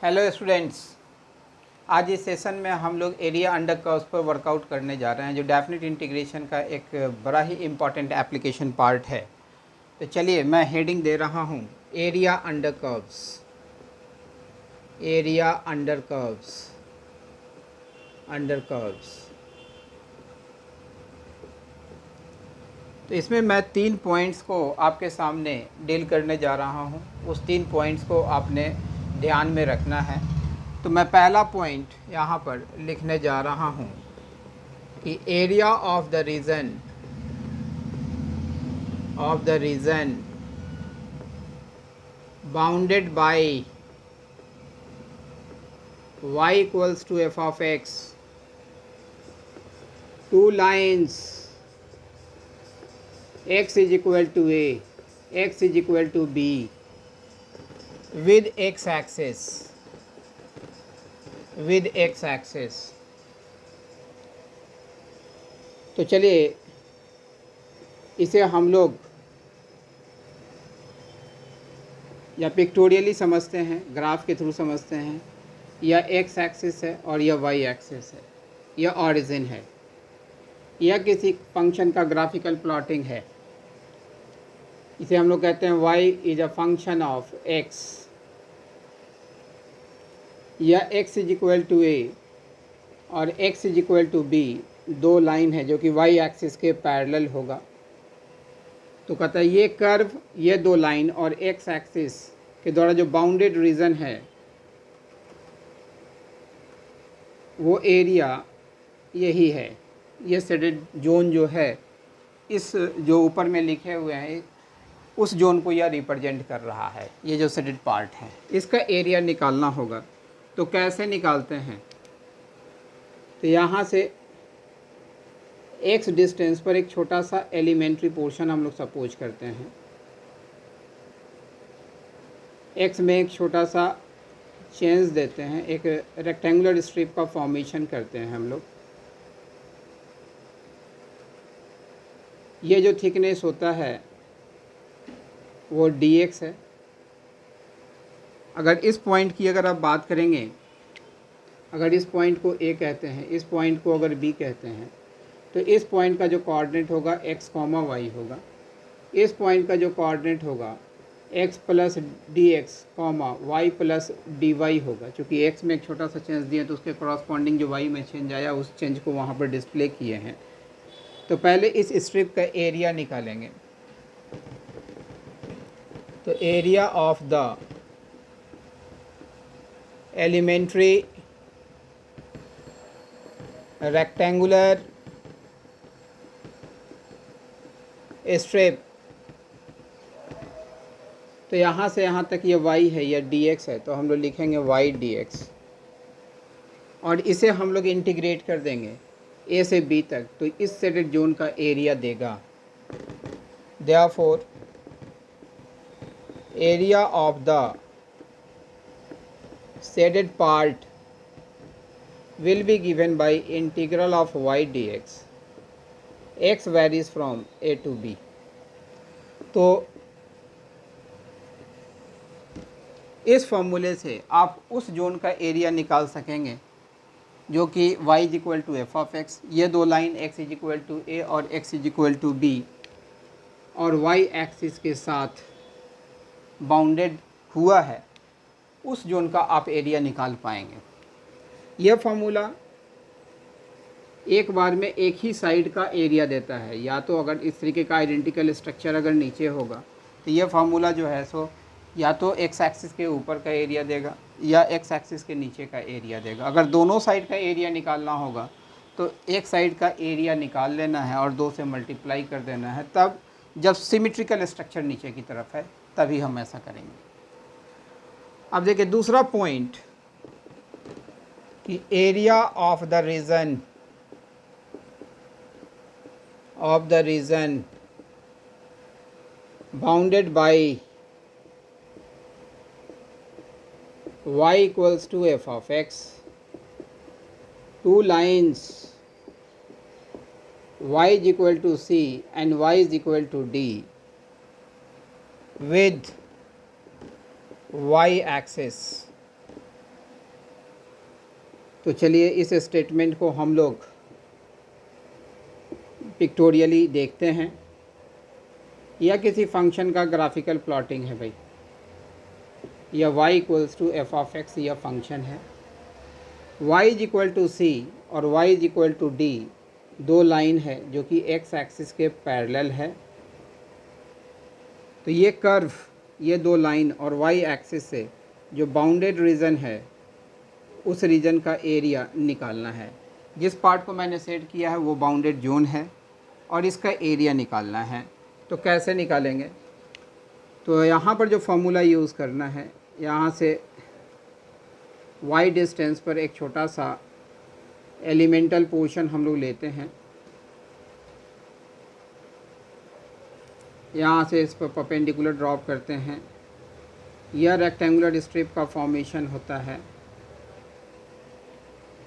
Hello students, आज इस session में हम लोग एरिया अंडर कर्व्स पर वर्कआउट करने जा रहे हैं जो डेफिनेट इंटीग्रेशन का एक बड़ा ही इम्पॉर्टेंट एप्लीकेशन पार्ट है। तो चलिए मैं हेडिंग दे रहा हूँ area under curves. Area under curves, under curves. तो इसमें मैं 3 पॉइंट्स को आपके सामने डील करने जा रहा हूँ। उस 3 पॉइंट्स को आपने ध्यान में रखना है। तो मैं पहला पॉइंट यहाँ पर लिखने जा रहा हूँ कि area of the reason bounded by y equals to f of x, two lines x is equal to a, x is equal to b with x axis, तो चलिए इसे हम लोग या पिक्टोरियली समझते हैं, ग्राफ के थ्रू समझते हैं। यह एक्स एक्सिस है और यह वाई एक्सिस है, यह ऑरिजिन है, यह किसी फंक्शन का ग्राफिकल प्लॉटिंग है। इसे हम लोग कहते हैं y is a function of x। यह x is equal to a और x इज इक्वल टू b, दो लाइन है जो कि y एक्सिस के पैरेलल होगा। तो कहता है ये कर्व, ये दो लाइन और x एक्सिस के द्वारा जो बाउंडेड रीजन है वो एरिया यही है। ये शेडेड जोन जो है, इस जो ऊपर में लिखे हुए हैं उस जोन को यह रिप्रेजेंट कर रहा है। ये जो शेडेड पार्ट है इसका एरिया निकालना होगा। तो कैसे निकालते हैं? तो यहाँ से x डिस्टेंस पर एक छोटा सा एलिमेंट्री पोर्शन हम लोग सपोज करते हैं। x में एक छोटा सा चेंज देते हैं, एक रेक्टेंगुलर स्ट्रिप का फॉर्मेशन करते हैं हम लोग। ये जो थिकनेस होता है वो dx है। अगर इस पॉइंट की अगर आप बात करेंगे, अगर इस पॉइंट को a कहते हैं, इस पॉइंट को अगर b कहते हैं, तो इस पॉइंट का जो कोऑर्डिनेट होगा x, y होगा। इस पॉइंट का जो कोऑर्डिनेट होगा x plus dx, y plus dy होगा। चूँकि x में एक छोटा सा चेंज दिया तो उसके कॉरस्पॉन्डिंग जो y में चेंज आया उस चेंज को वहाँ पर डिस्प्ले किए हैं। तो पहले इस स्ट्रिप का एरिया निकालेंगे। तो area of the elementary rectangular strip, तो यहाँ से यहाँ तक ये y है, यह dx है, तो हम लोग लिखेंगे y dx और इसे हम लोग इंटीग्रेट कर देंगे a से b तक, तो इस शेडेड जोन का एरिया देगा। Therefore area of the shaded part will be given by integral of y dx, x varies from a to b। तो इस फॉर्मूले से आप उस जोन का एरिया निकाल सकेंगे जो कि y is equal to f of x, ये दो line x is equal to a और x is equal to b और y एक्सिस के साथ बाउंडेड हुआ है, उस जोन का आप एरिया निकाल पाएंगे। यह फार्मूला एक बार में एक ही साइड का एरिया देता है। या तो अगर इस तरीके का आइडेंटिकल स्ट्रक्चर अगर नीचे होगा तो यह फार्मूला जो है सो या तो एक्स एक्सिस के ऊपर का एरिया देगा या एक्स एक्सिस के नीचे का एरिया देगा। अगर दोनों साइड का एरिया निकालना होगा तो एक साइड का एरिया निकाल लेना है और 2 से मल्टीप्लाई कर देना है। तब जब सिमेट्रिकल स्ट्रक्चर नीचे की तरफ है तभी हम ऐसा करेंगे। अब देखिए दूसरा पॉइंट कि area of the reason bounded by y equals to f of x, two lines y is equal to c and y is equal to d with y axis तो चलिए इस स्टेटमेंट को हम लोग पिक्टोरियली देखते हैं। या किसी फंक्शन का ग्राफिकल प्लॉटिंग है भाई, या y equals to f of x यह फंक्शन है, y is equal to c और y is equal to d दो लाइन है जो कि x एक्सिस के पैरेलल है। तो ये कर्व, ये दो लाइन और y एक्सिस से जो बाउंडेड रीजन है उस रीजन का एरिया निकालना है। जिस पार्ट को मैंने सेट किया है वो बाउंडेड जोन है और इसका एरिया निकालना है। तो कैसे निकालेंगे? तो यहाँ पर जो फॉर्मूला यूज़ करना है, यहाँ से y डिस्टेंस पर एक छोटा सा एलिमेंटल पोर्शन हम लोग लेते हैं। यहाँ से इस पर परपेंडिकुलर ड्रॉप करते हैं। यह रेक्टेंगुलर स्ट्रिप का फॉर्मेशन होता है।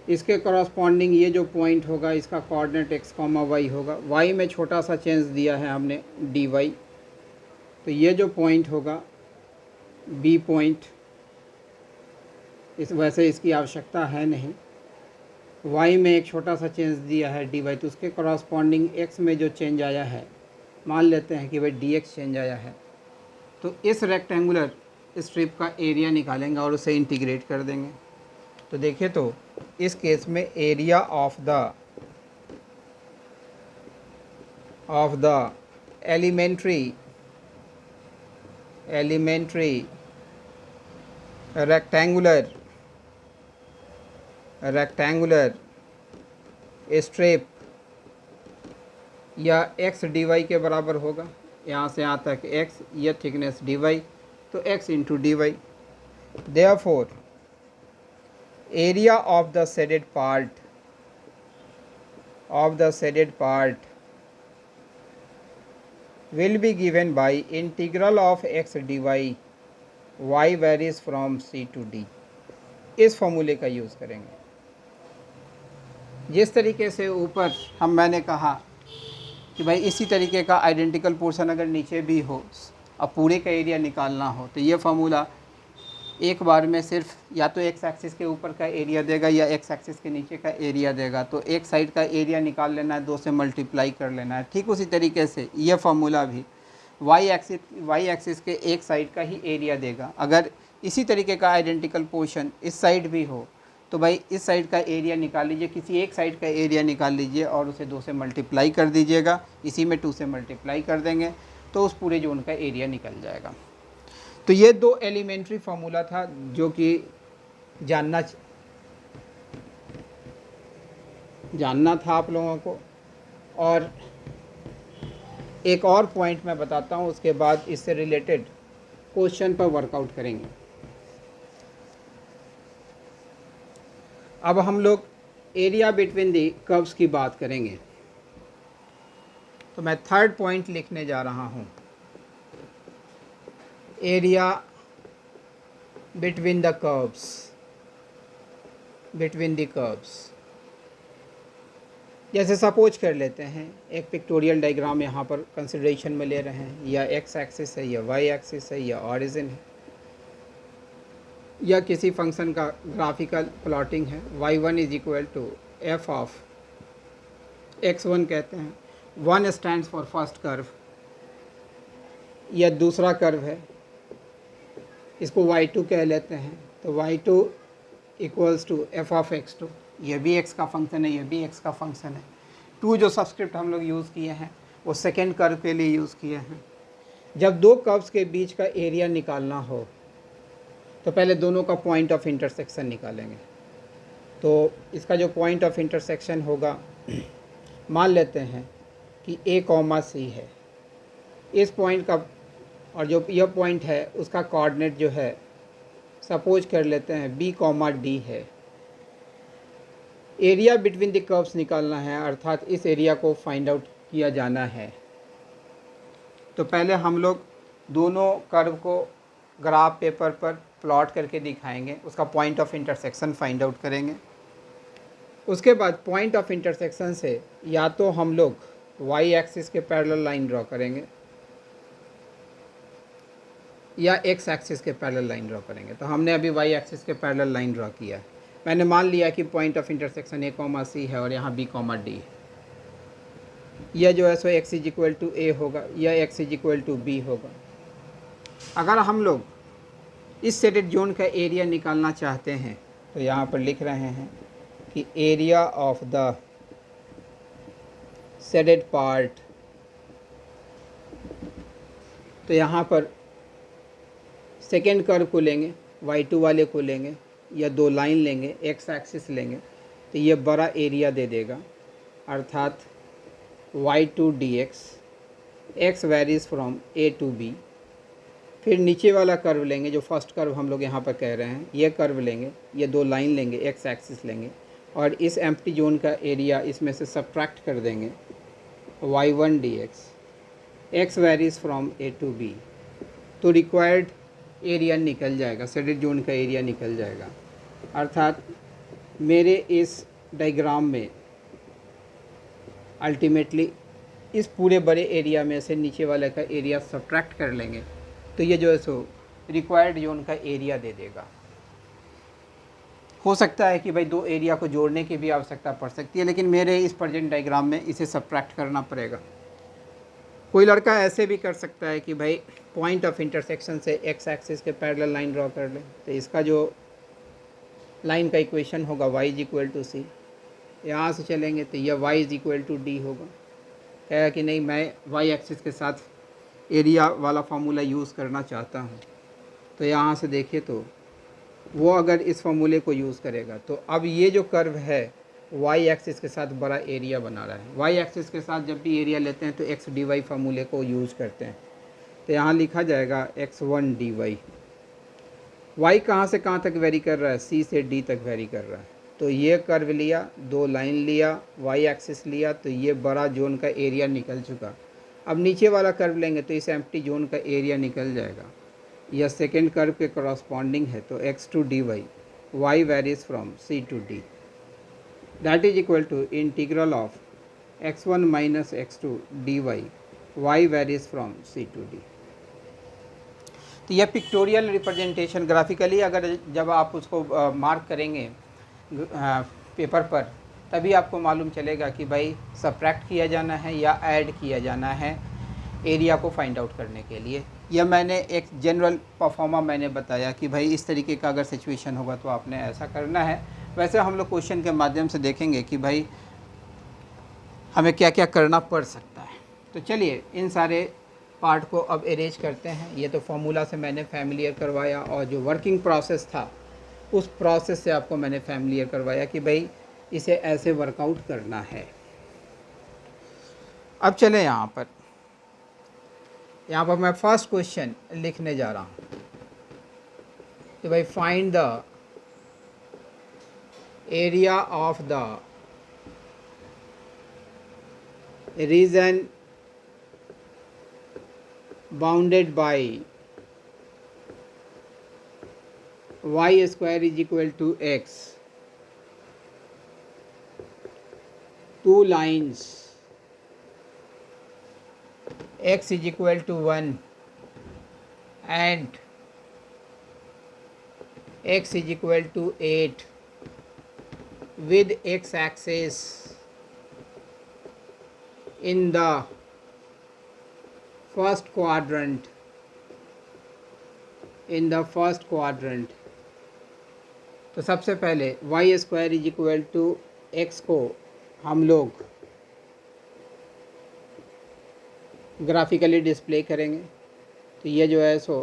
इसके करस्पॉन्डिंग ये जो पॉइंट होगा इसका कोऑर्डिनेट x, y होगा। y में छोटा सा चेंज दिया है हमने dy। तो ये जो पॉइंट होगा b पॉइंट, इस वैसे इसकी आवश्यकता है नहीं। y में एक छोटा सा चेंज दिया है dy, तो उसके करस्पॉन्डिंग x में जो चेंज आया है, मान लेते हैं कि भाई dx चेंज आया है। तो इस रेक्टेंगुलर स्ट्रिप का एरिया निकालेंगे और उसे इंटीग्रेट कर देंगे। तो देखिए, तो इस केस में area of the elementary rectangular strip या x dy के बराबर होगा। यहाँ से यहाँ तक x, यह थिकनेस dy, तो x into d y. Therefore area of the shaded part will be given by integral of x dy, y varies from c to d। इस फॉर्मूले का यूज़ करेंगे। जिस तरीके से ऊपर मैंने कहा कि भाई इसी तरीके का आइडेंटिकल पोर्शन अगर नीचे भी हो और पूरे का एरिया निकालना हो, तो ये फार्मूला एक बार में सिर्फ या तो एक्स एक्सिस के ऊपर का एरिया देगा या एक्स एक्सिस के नीचे का एरिया देगा। तो एक साइड का एरिया निकाल लेना है, 2 से मल्टीप्लाई कर लेना है। ठीक उसी तरीके से ये फार्मूला भी वाई एक्सिस के एक साइड का ही एरिया देगा। अगर इसी तरीके का आइडेंटिकल पोर्शन इस साइड भी हो तो भाई इस साइड का एरिया निकाल लीजिए, किसी एक साइड का एरिया निकाल लीजिए और उसे 2 से मल्टीप्लाई कर दीजिएगा। इसी में 2 से मल्टीप्लाई कर देंगे तो उस पूरे जोन का एरिया निकल जाएगा। तो ये 2 एलिमेंट्री फार्मूला था जो कि जानना था आप लोगों को। और एक और पॉइंट मैं बताता हूँ, उसके बाद इससे रिलेटेड क्वेश्चन पर वर्कआउट करेंगे। अब हम लोग एरिया बिटवीन दी कर्व्स की बात करेंगे। तो मैं थर्ड पॉइंट लिखने जा रहा हूँ, एरिया बिटवीन द कर्व्स। जैसे सपोज कर लेते हैं एक पिक्टोरियल डायग्राम यहाँ पर कंसिडरेशन में ले रहे हैं, या एक्स एक्सिस है या वाई एक्सिस है या ऑरिजिन है, या किसी फंक्शन का ग्राफिकल प्लॉटिंग है। y1 is equal to f of x1 कहते हैं। 1 स्टैंड्स फॉर फर्स्ट कर्व, यह दूसरा कर्व है, इसको y2 कह लेते हैं। तो y2 equals to f of x2, यह भी x का फंक्शन है, यह भी x का फंक्शन है। 2 जो सब्सक्रिप्ट हम लोग यूज़ किए हैं वो सेकेंड कर्व के लिए यूज़ किए हैं। जब 2 कर्व्स के बीच का एरिया निकालना हो तो पहले दोनों का पॉइंट ऑफ इंटरसेक्शन निकालेंगे। तो इसका जो पॉइंट ऑफ इंटरसेक्शन होगा, मान लेते हैं कि a, c है। इस पॉइंट का और जो यह पॉइंट है उसका कोऑर्डिनेट जो है सपोज कर लेते हैं b, d है। एरिया बिटवीन द कर्व्स निकालना है, अर्थात इस एरिया को फाइंड आउट किया जाना है। तो पहले हम लोग दोनों कर्व को ग्राफ पेपर पर प्लॉट करके दिखाएंगे, उसका point of intersection find out करेंगे। उसके बाद पॉइंट ऑफ इंटरसेक्शन से या तो हम लोग वाई एक्सिस के पैरेलल लाइन ड्रॉ करेंगे या एक्स एक्सिस के पैरेलल लाइन ड्रॉ करेंगे। तो हमने अभी वाई एक्सिस के पैरेलल लाइन ड्रॉ किया है। मैंने मान लिया कि point of intersection a comma c है और यहाँ बी कॉमा डी है। यह जो है सो x is equal to a होगा, यह x is equal to b होगा। अगर हम लोग इस सेडेड जोन का एरिया निकालना चाहते हैं तो यहाँ पर लिख रहे हैं कि area of the shaded part, तो यहाँ पर सेकेंड कर्व को लेंगे, y2 वाले को लेंगे या दो लाइन लेंगे, x एक्सिस लेंगे, तो ये बड़ा एरिया दे देगा, अर्थात y2 dx, x varies from a to b। फिर नीचे वाला कर्व लेंगे, जो फर्स्ट कर्व हम लोग यहाँ पर कह रहे हैं, ये कर्व लेंगे, ये दो लाइन लेंगे, x एक्सिस लेंगे और इस एम्प्टी जोन का एरिया इसमें से सब्ट्रैक्ट कर देंगे, y1 dx, x varies from a to b, तो रिक्वायर्ड एरिया निकल जाएगा, सेडेड जोन का एरिया निकल जाएगा। अर्थात मेरे इस डायग्राम में अल्टीमेटली इस पूरे बड़े एरिया में से नीचे वाले का एरिया सब्ट्रैक्ट कर लेंगे तो ये जो है सो रिक्वायर्ड जोन का एरिया दे देगा। हो सकता है कि भाई दो एरिया को जोड़ने की भी आवश्यकता पड़ सकती है, लेकिन मेरे इस प्रेजेंट डायग्राम में इसे सब्ट्रैक्ट करना पड़ेगा। कोई लड़का ऐसे भी कर सकता है कि भाई पॉइंट ऑफ इंटरसेक्शन से एक्स एक्सिस के पैरेलल लाइन ड्रॉ कर ले, तो इसका जो लाइन का इक्वेशन होगा y is equal to c, यहाँ से चलेंगे तो यह y is equal to d होगा। कहेगा कि नहीं, मैं y एक्सिस के साथ एरिया वाला फार्मूला यूज़ करना चाहता हूँ, तो यहाँ से देखिए तो वो अगर इस फार्मूले को यूज़ करेगा तो अब ये जो कर्व है y एक्सिस के साथ बड़ा एरिया बना रहा है। y एक्सिस के साथ जब भी एरिया लेते हैं तो x डी वाई फार्मूले को यूज़ करते हैं, तो यहाँ लिखा जाएगा x1 डी वाई। y कहाँ से कहाँ तक वेरी कर रहा है, c से d तक वेरी कर रहा है, तो ये कर्व लिया, दो लाइन लिया, y एक्सिस लिया, तो ये बड़ा जोन का एरिया निकल चुका। अब नीचे वाला कर्व लेंगे तो इस एम्प्टी जोन का एरिया निकल जाएगा, यह सेकेंड कर्व के करस्पॉन्डिंग है, तो x2 dy, y varies from c to d, that is equal to integral of x1 minus x2 dy, y varies from c to d। तो यह पिक्टोरियल रिप्रेजेंटेशन ग्राफिकली अगर जब आप उसको मार्क करेंगे पेपर पर, तभी आपको मालूम चलेगा कि भाई सब्ट्रैक्ट किया जाना है या ऐड किया जाना है एरिया को फाइंड आउट करने के लिए। यह मैंने एक जनरल परफॉर्मा मैंने बताया कि भाई इस तरीके का अगर सिचुएशन होगा तो आपने ऐसा करना है। वैसे हम लोग क्वेश्चन के माध्यम से देखेंगे कि भाई हमें क्या क्या करना पड़ सकता है। तो चलिए इन सारे पार्ट को अब अरेंज करते हैं। ये तो फार्मूला से मैंने फैमिलियर करवाया और जो वर्किंग प्रोसेस था उस प्रोसेस से आपको मैंने फैमिलियर करवाया कि भाई इसे ऐसे वर्कआउट करना है। अब चले यहाँ पर मैं फर्स्ट क्वेश्चन लिखने जा रहा हूँ कि भाई find the area of the reason bounded by y square is equal to x, two lines x is equal to 1 and x is equal to 8 with x axis in the first quadrant, तो सबसे पहले y square is equal to x को हम लोग graphically display करेंगे। तो ये जो है सो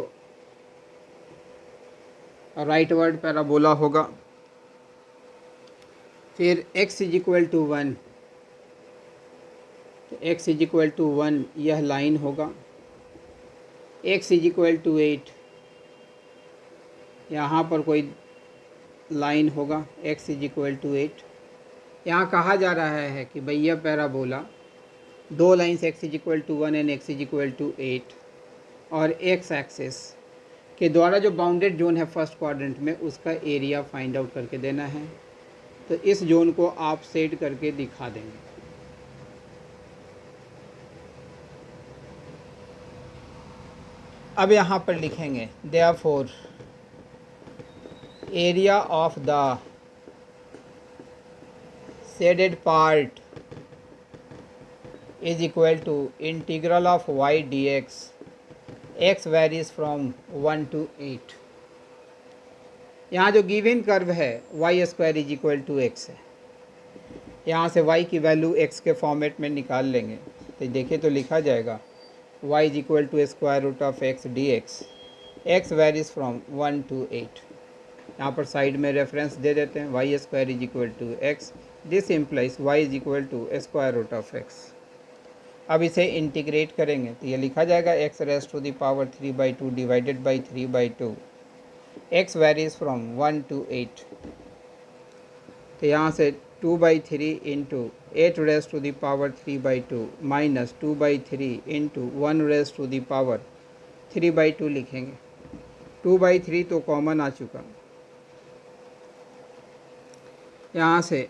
राइट वर्ड पैराबोला होगा। फिर x इज इक्वल टू 1, तो x इज इक्वल टू 1 यह लाइन होगा। x इज इक्वल टू 8, यहाँ पर कोई लाइन होगा x इज इक्वल टू 8। यहाँ कहा जा रहा है कि भैया पैराबोला दो lines x is equal to 1 and x is equal to 8 और x एक्सिस के द्वारा जो बाउंडेड जोन है फर्स्ट क्वाड्रेंट में उसका एरिया फाइंड आउट करके देना है। तो इस जोन को आप सेट करके दिखा देंगे। अब यहाँ पर लिखेंगे therefore area of the shaded part is equal to integral of y d x varies from 1 to 8। यहाँ जो गिवन कर्व है y square is equal to x है, यहाँ से y की वैल्यू x के फॉर्मेट में निकाल लेंगे तो देखिए तो लिखा जाएगा y is equal to square root of x d x varies from 1 to 8। यहाँ पर साइड में रेफरेंस दे देते हैं y square is equal to x, this implies y is equal to square root of x. अब इसे integrate करेंगे तो ये लिखा जाएगा x raise to the power 3/2 divided by 3/2, x varies from 1 to 8। तो यहाँ से 2/3 into 8 raise to the power 3/2 minus 2/3 into 1 raise to the power 3/2 लिखेंगे। 2/3 तो कॉमन आ चुका, यहाँ से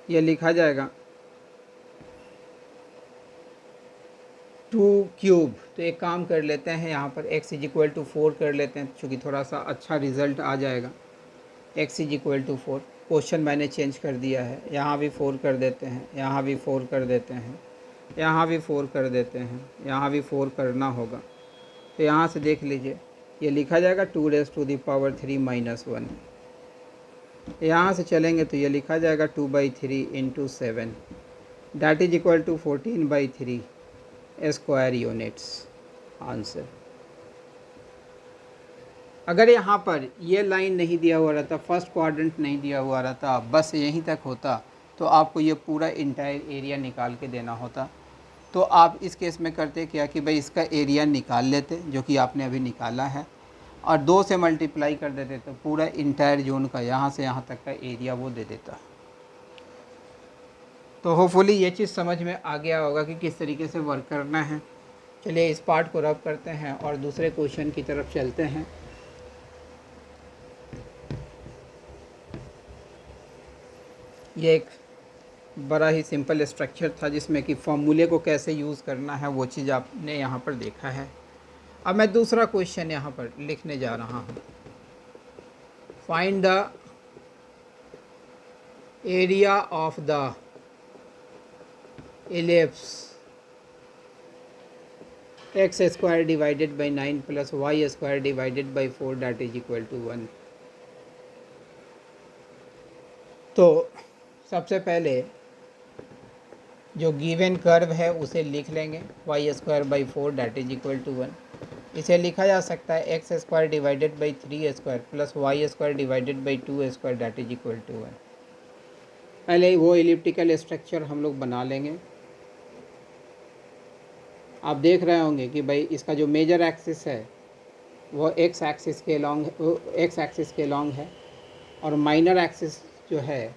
ये लिखा जाएगा 2 क्यूब। तो एक काम कर लेते हैं, यहाँ पर x इज इक्वल टू 4 कर लेते हैं चूँकि थोड़ा सा अच्छा रिजल्ट आ जाएगा। x is equal to 4, question मैंने चेंज कर दिया है, यहाँ भी 4 कर देते हैं, यहाँ भी 4 कर देते हैं, यहाँ भी 4 कर देते हैं, यहाँ भी 4 करना होगा। तो यहाँ से देख लीजिए ये लिखा जाएगा 2 raise to the power 3 minus 1। यहाँ से चलेंगे तो ये लिखा जाएगा 2/3 into 7 that is equal to 14/3 square units answer. अगर यहाँ पर ये लाइन नहीं दिया हुआ रहता, फर्स्ट क्वाड्रेंट नहीं दिया हुआ रहता, बस यहीं तक होता तो आपको ये पूरा इंटायर एरिया निकाल के देना होता। तो आप इस केस में करते क्या कि भाई इसका एरिया निकाल लेते जो कि आपने अभी निकाला है और 2 से मल्टीप्लाई कर देते तो पूरा इंटायर जोन का यहाँ से यहाँ तक का एरिया वो दे देता। तो होपफुली ये चीज़ समझ में आ गया होगा कि किस तरीके से वर्क करना है। चलिए इस पार्ट को रब करते हैं और दूसरे क्वेश्चन की तरफ चलते हैं। ये एक बड़ा ही सिंपल स्ट्रक्चर था जिसमें कि फॉर्मूले को कैसे यूज़ करना है वो चीज़ आपने यहाँ पर देखा है। अब मैं दूसरा क्वेश्चन यहाँ पर लिखने जा रहा हूँ। Find the area of the ellipse x square divided by 9 plus y square divided by 4 that is equal to 1। तो सबसे पहले जो गिवन कर्व है उसे लिख लेंगे y square by 4 that is equal to 1। इसे लिखा जा सकता है x square divided by 3 square plus y square divided by 2 square that is equal to 1। पहले वो एलिप्टिकल स्ट्रक्चर हम लोग बना लेंगे। आप देख रहे होंगे कि भाई इसका जो मेजर एक्सिस है वो एक्स एक्सिस के लॉन्ग है और माइनर एक्सिस जो है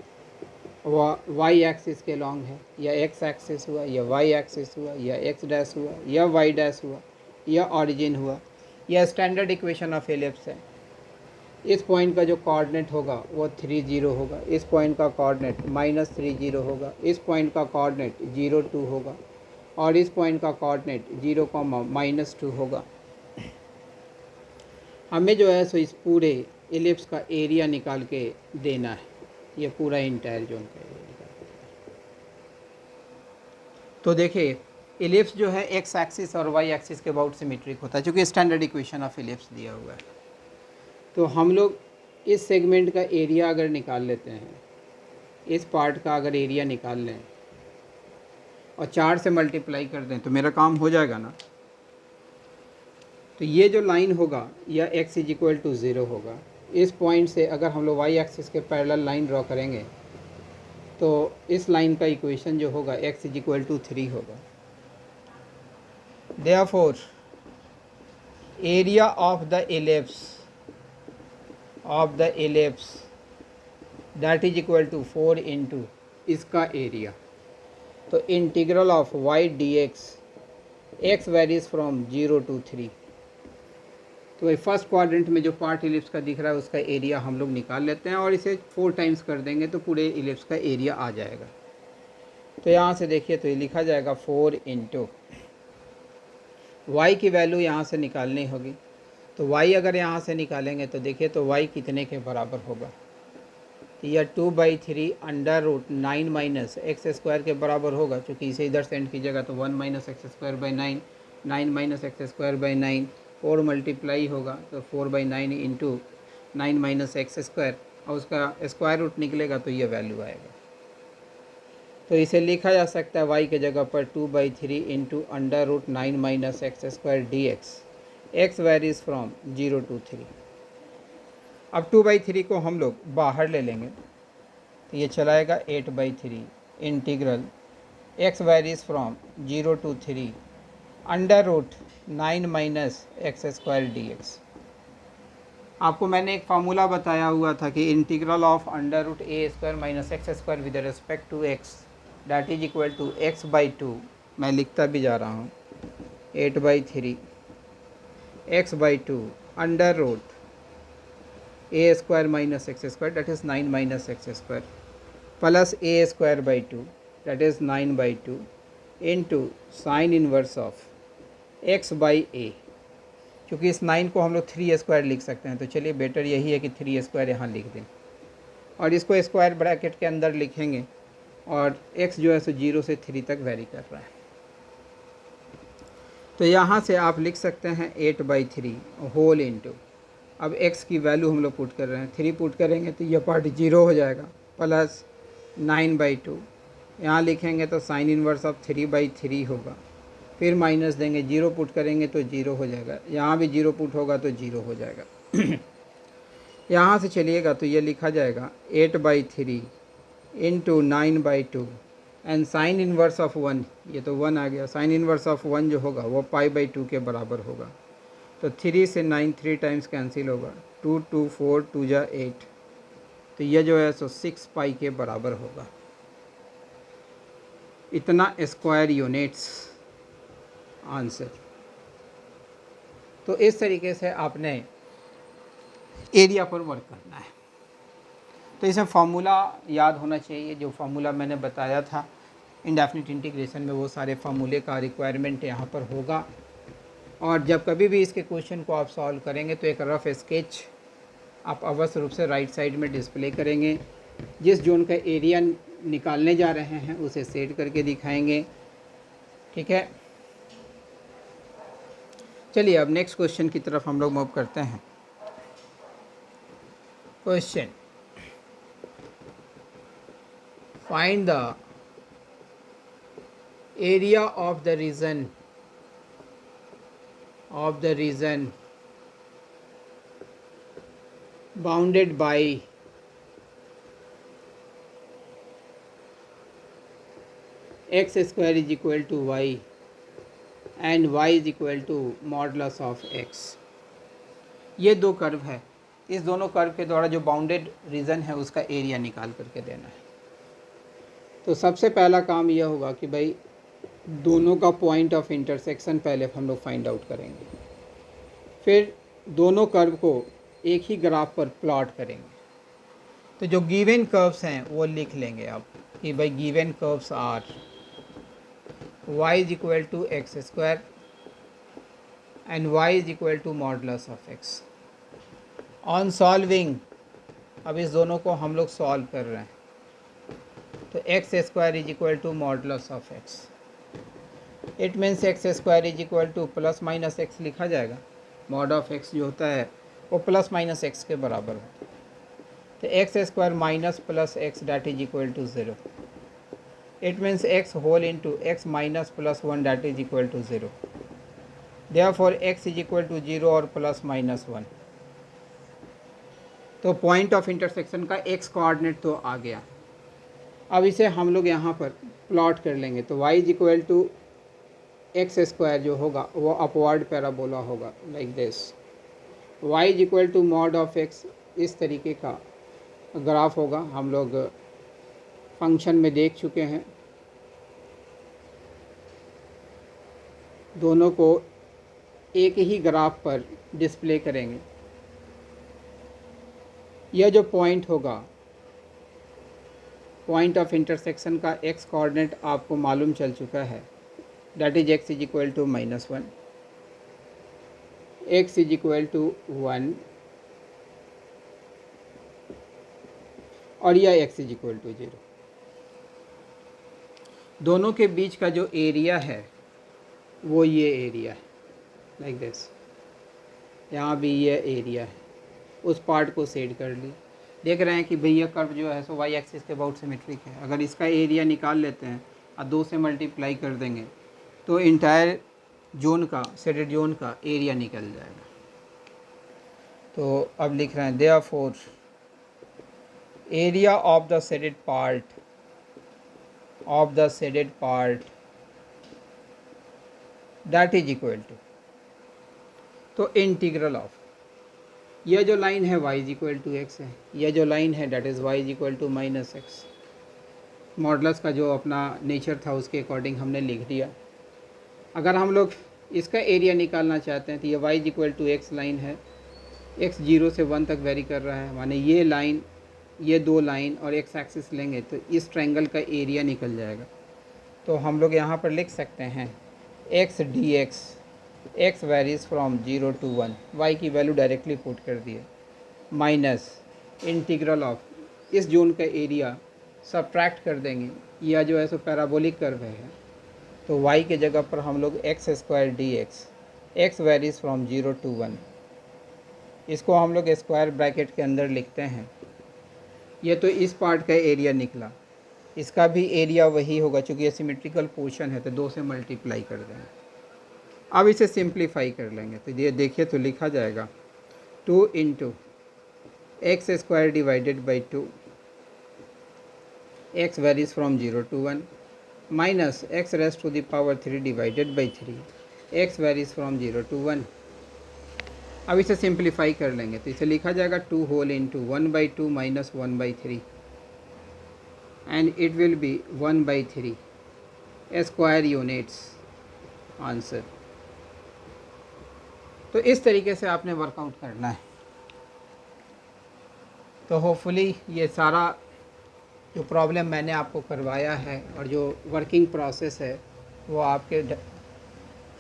वह वाई एक्सिस के लॉन्ग है। या एक्स एक्सिस हुआ या वाई एक्सिस हुआ या एक्स डैश हुआ या वाई डैश हुआ या ऑरिजिन हुआ। यह स्टैंडर्ड इक्वेशन ऑफ एलिप्स है। इस पॉइंट का जो कोऑर्डिनेट होगा वो 30 होगा, इस पॉइंट का कोऑर्डिनेट -30 होगा, इस पॉइंट का कोऑर्डिनेट 02 होगा और इस पॉइंट का कोऑर्डिनेट 0, -2 होगा। हमें जो है सो इस पूरे एलिप्स का एरिया निकाल के देना है, ये पूरा इंटायर जोन का एरिया निकाल के देना है। तो देखिए एलिप्स जो है एक्स एक्सिस और वाई एक्सिस के अबाउट सिमेट्रिक होता है क्योंकि स्टैंडर्ड इक्वेशन ऑफ एलिप्स दिया हुआ है। तो हम लोग इस सेगमेंट का एरिया अगर निकाल लेते हैं, इस पार्ट का अगर एरिया निकाल लें और 4 से मल्टीप्लाई कर दें तो मेरा काम हो जाएगा ना। तो ये जो लाइन होगा यह x इज इक्वल टू 0 होगा। इस पॉइंट से अगर हम लोग y एक्सिस के पैरेलल लाइन ड्रॉ करेंगे तो इस लाइन का इक्वेशन जो होगा x इज इक्वल टू 3 होगा। Therefore area of the ellipse that is equal to 4 into इसका एरिया। तो integral of y dx varies from 0 to 3। तो भाई फर्स्ट क्वाड्रेंट में जो पार्ट इलिप्स का दिख रहा है उसका एरिया हम लोग निकाल लेते हैं और इसे 4 टाइम्स कर देंगे तो पूरे इलिप्स का एरिया आ जाएगा। तो यहाँ से देखिए तो ये लिखा जाएगा 4 इंटू वाई की वैल्यू यहाँ से निकालनी होगी। तो y अगर यहाँ से निकालेंगे तो देखिए तो y कितने के बराबर होगा। तो यह 2/3 under root 9 minus x square के बराबर होगा, क्योंकि इसे इधर सेंड कीजिएगा तो 1 minus x square by 9, 9 minus x square by 9, 4 multiply होगा तो 4/9 इंटू 9 माइनस एक्स स्क्वायर, और उसका स्क्वायर रूट निकलेगा तो ये वैल्यू आएगा। तो इसे लिखा जा सकता है y के जगह पर 2/3 into under root 9 minus x square d x varies from 0 to 3। अब 2/3 को हम लोग बाहर ले लेंगे तो ये चलाएगा 8/3 integral x varies from 0 to 3 under root 9 minus x square d x. आपको मैंने एक फार्मूला बताया हुआ था कि integral of under root a square minus x square with respect to x that is equal to x/2। मैं लिखता भी जा रहा हूँ 8/3 x/2 under root a square minus x square that is 9 minus x square plus a square by 2 that is 9/2 into sine inverse of x by a. क्योंकि इस 9 को हम लोग 3 स्क्वायर लिख सकते हैं, तो चलिए बेटर यही है कि 3 स्क्वायर यहाँ लिख दें और इसको स्क्वायर ब्रैकेट के अंदर लिखेंगे, और x जो है सो 0 से 3 तक वेरी कर रहा है। तो यहाँ से आप लिख सकते हैं 8/3 होल इंटू, अब x की वैल्यू हम लोग पुट कर रहे हैं, 3 पुट करेंगे तो यह पार्ट 0 हो जाएगा, प्लस 9/2 यहाँ लिखेंगे तो साइन इनवर्स ऑफ 3/3 होगा, फिर माइनस देंगे, 0 पुट करेंगे तो 0 हो जाएगा, यहाँ भी 0 पुट होगा तो 0 हो जाएगा। यहाँ से चलिएगा तो ये लिखा जाएगा 8/3 into 9/2 and sign inverse of 1, ये तो 1 आ गया, साइन इनवर्स ऑफ 1 जो होगा वो π/2 के बराबर होगा। तो 3 से 9 3 टाइम्स कैंसिल होगा, 2 2 4 2 जा 8, तो यह जो है सो 6π के बराबर होगा। इतना स्क्वायर यूनिट्स आंसर। तो इस तरीके से आपने एरिया पर वर्क करना है। तो इसे फार्मूला याद होना चाहिए, जो फार्मूला मैंने बताया था इंडेफिनिट इंटीग्रेशन में, वो सारे फार्मूले का रिक्वायरमेंट यहाँ पर होगा। और जब कभी भी इसके क्वेश्चन को आप सॉल्व करेंगे तो एक रफ स्केच आप अवश्य रूप से राइट साइड में डिस्प्ले करेंगे। जिस जोन का एरिया निकालने जा रहे हैं उसे सेट करके दिखाएंगे, ठीक है। चलिए अब नेक्स्ट क्वेश्चन की तरफ हम लोग मूव करते हैं। Question, find the area of the region bounded by x square is equal to y and y is equal to modulus of x। ये दो कर्व है, इस दोनों कर्व के द्वारा जो बाउंडेड रीजन है उसका एरिया निकाल करके देना है। तो सबसे पहला काम यह होगा कि भाई दोनों का पॉइंट ऑफ इंटरसेक्शन पहले हम लोग फाइंड आउट करेंगे, फिर दोनों कर्व को एक ही ग्राफ पर प्लॉट करेंगे। तो जो गिवन कर्व्स हैं वो लिख लेंगे आप कि भाई given curves are y is equal to x square and y is equal to modulus of x। On solving, अब इस दोनों को हम लोग सॉल्व कर रहे हैं, तो x square is equal to modulus of x। It means x square is equal to plus minus x लिखा जाएगा, मॉड ऑफ x जो होता है वो प्लस माइनस एक्स के बराबर है। तो x square minus plus x that is equal to 0। It means x whole into x minus plus 1 that is equal to 0। Therefore x is equal to 0 और plus minus 1। तो point of intersection का x coordinate तो आ गया। अब इसे हम लोग यहाँ पर प्लॉट कर लेंगे, तो y is equal to x square जो होगा वो अपवर्ड पैराबोला होगा like this. y is equal to mod of x, इस तरीके का ग्राफ होगा, हम लोग फंक्शन में देख चुके हैं। दोनों को एक ही ग्राफ पर डिस्प्ले करेंगे। यह जो पॉइंट होगा, पॉइंट ऑफ इंटरसेक्शन का x कोऑर्डिनेट आपको मालूम चल चुका है, that is x is equal to -1, x is equal to 1 और यह x इज इक्वल टू 0। दोनों के बीच का जो एरिया है वो ये एरिया है, लाइक दिस। यहाँ भी ये एरिया है, उस पार्ट को सेड कर ली। देख रहे हैं कि भैया कर्व जो है सो वाई एक्सिस के अबाउट सिमेट्रिक है। अगर इसका एरिया निकाल लेते हैं और 2 से मल्टीप्लाई कर देंगे तो इंटायर जोन का, शेडेड जोन का एरिया निकल जाएगा। तो अब लिख रहे हैं therefore area of the shaded part that is equal to, तो इंटीग्रल ऑफ, यह जो लाइन है y is equal to x है, यह जो लाइन है that is y is equal to minus x. Modulus का जो अपना नेचर था उसके अकॉर्डिंग हमने लिख दिया। अगर हम लोग इसका एरिया निकालना चाहते हैं तो ये y is equal to x line है, x 0 से 1 तक वेरी कर रहा है, माने ये लाइन, ये 2 लाइन और x एक्सिस लेंगे तो इस ट्रायंगल का एरिया निकल जाएगा। तो हम लोग यहाँ पर लिख सकते हैं x dx, x varies from 0 to 1, y की वैल्यू डायरेक्टली पुट कर दिए, माइनस इंटीग्रल ऑफ, इस जोन का एरिया सब्ट्रैक्ट कर देंगे, यह जो है सो पैराबोलिक कर्व है, तो y के जगह पर हम लोग x square d x, x varies from 0 to 1, इसको हम लोग स्क्वायर ब्रैकेट के अंदर लिखते हैं। ये तो इस पार्ट का एरिया निकला, इसका भी एरिया वही होगा, चूँकि ये सिमेट्रिकल पोर्शन है तो 2 से मल्टीप्लाई कर देंगे। अब इसे सिंप्लीफाई कर लेंगे तो ये देखिए तो लिखा जाएगा 2 into x square divided by 2, x varies from 0 to 1, minus x raise to the power 3 divided by 3, x varies from 0 to 1। अब इसे सिंप्लीफाई कर लेंगे तो इसे लिखा जाएगा 2 whole into 1/2 minus 1/3 and it will be 1/3 square units answer. तो इस तरीके से आपने वर्कआउट करना है। तो होपफुली ये सारा जो प्रॉब्लम मैंने आपको करवाया है और जो वर्किंग प्रोसेस है वो आपके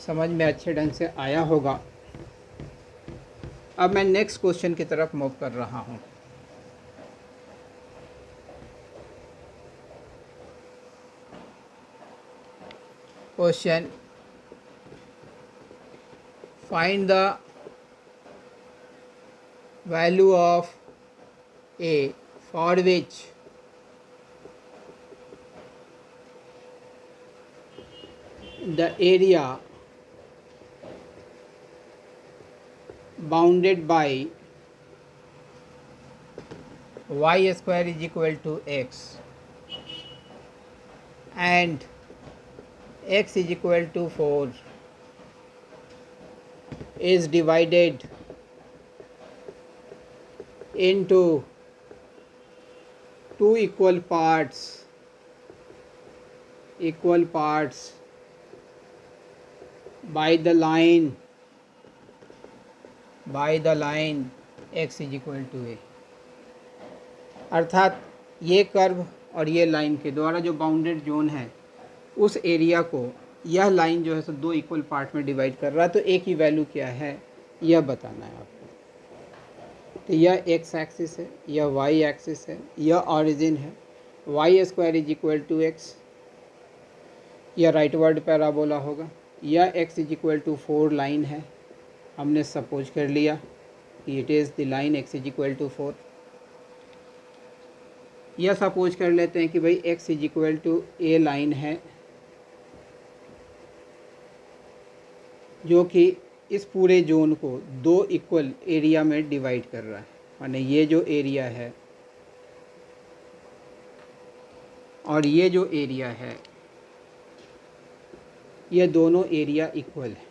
समझ में अच्छे ढंग से आया होगा। अब मैं नेक्स्ट क्वेश्चन की तरफ मूव कर रहा हूँ। Question, find the value of A for which the area bounded by y square is equal to x and x is equal to 4 is divided into 2 equal parts by the line x is equal to a। अर्थात ये curve और ये line के द्वारा जो bounded zone है उस area को यह लाइन जो है सो 2 इक्वल पार्ट में डिवाइड कर रहा है, तो ए की वैल्यू क्या है यह बताना है आपको। तो यह एक्स एक्सिस है, यह वाई एक्सिस है, यह ऑरिजिन है, y square is equal to x, यह राइट वर्ड पैराबोला होगा, यह x is equal to 4 line है, हमने सपोज कर लिया कि it is the line x is equal to 4। यह सपोज कर लेते हैं कि भाई x is equal to a line है जो कि इस पूरे जोन को 2 इक्वल एरिया में डिवाइड कर रहा है, माने ये जो एरिया है और ये जो एरिया है ये दोनों एरिया इक्वल है,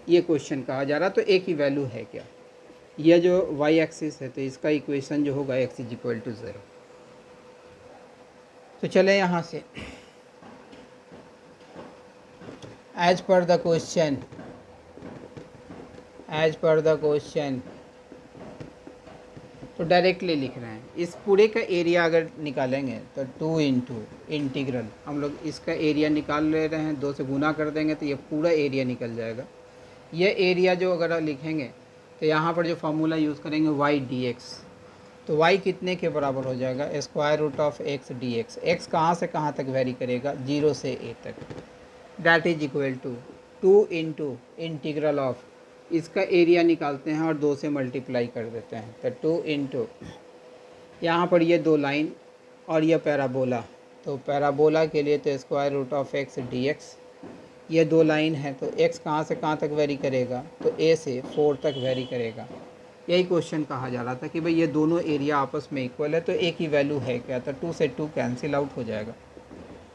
ये क्वेश्चन कहा जा रहा। तो ए की वैल्यू है क्या, यह जो वाई एक्सिस है तो इसका इक्वेशन जो होगा एक्स इज इक्वल टू 0। तो चले यहाँ से as per the question तो डायरेक्टली लिख रहे हैं। इस पूरे का एरिया अगर निकालेंगे तो 2 इंटू इंटीग्रल, हम लोग इसका एरिया निकाल ले रहे हैं, 2 से गुना कर देंगे तो ये पूरा एरिया निकल जाएगा। यह एरिया जो अगर लिखेंगे तो यहाँ पर जो फार्मूला यूज़ करेंगे y dx, तो y कितने के बराबर हो जाएगा, square root of x dx। x कहाँ से कहाँ तक वेरी करेगा, 0 से a तक। That is equal to 2 into integral of, इसका एरिया निकालते हैं और 2 से मल्टीप्लाई कर देते हैं, तो 2 इंटू यहाँ पर ये 2 लाइन और ये पैराबोला, तो पैराबोला के लिए तो square root of x dx। ये 2 लाइन है तो x कहाँ से कहाँ तक वेरी करेगा, तो a से 4 तक वेरी करेगा। यही क्वेश्चन कहा जा रहा था कि भाई ये दोनों एरिया आपस में इक्वल है तो एक ही वैल्यू है क्या, तो 2 से 2 कैंसिल आउट हो जाएगा।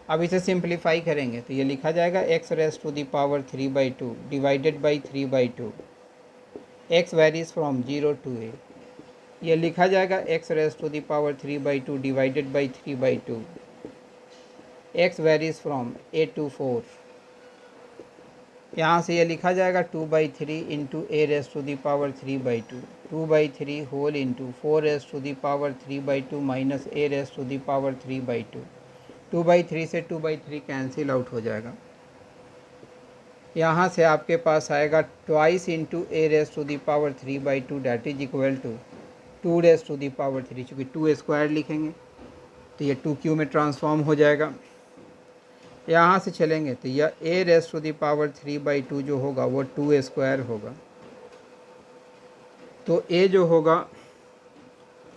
अब इसे सिंप्लीफाई करेंगे तो ये लिखा जाएगा x raise to the power 3/2 divided by 3/2। x varies from 0 to a। ये लिखा जाएगा x raise to the power 3/2 divided by 3/2। x varies from a to 4। यहाँ से ये लिखा जाएगा 2/3 into a raise to the power 3/2, 2/3 whole into 4 raise to the power 3/2 माइनस a raise to the power 3/2। 2/3 से 2/3 कैंसिल आउट हो जाएगा। यहाँ से आपके पास आएगा twice into a raise to the power 3/2 that is equal to 2 raise to the power 3, चूँकि 2 स्क्वायर लिखेंगे तो ये 2q में ट्रांसफॉर्म हो जाएगा। यहाँ से चलेंगे तो यह a raise to the power 3/2 जो होगा वो 2 स्क्वायर होगा, तो a जो होगा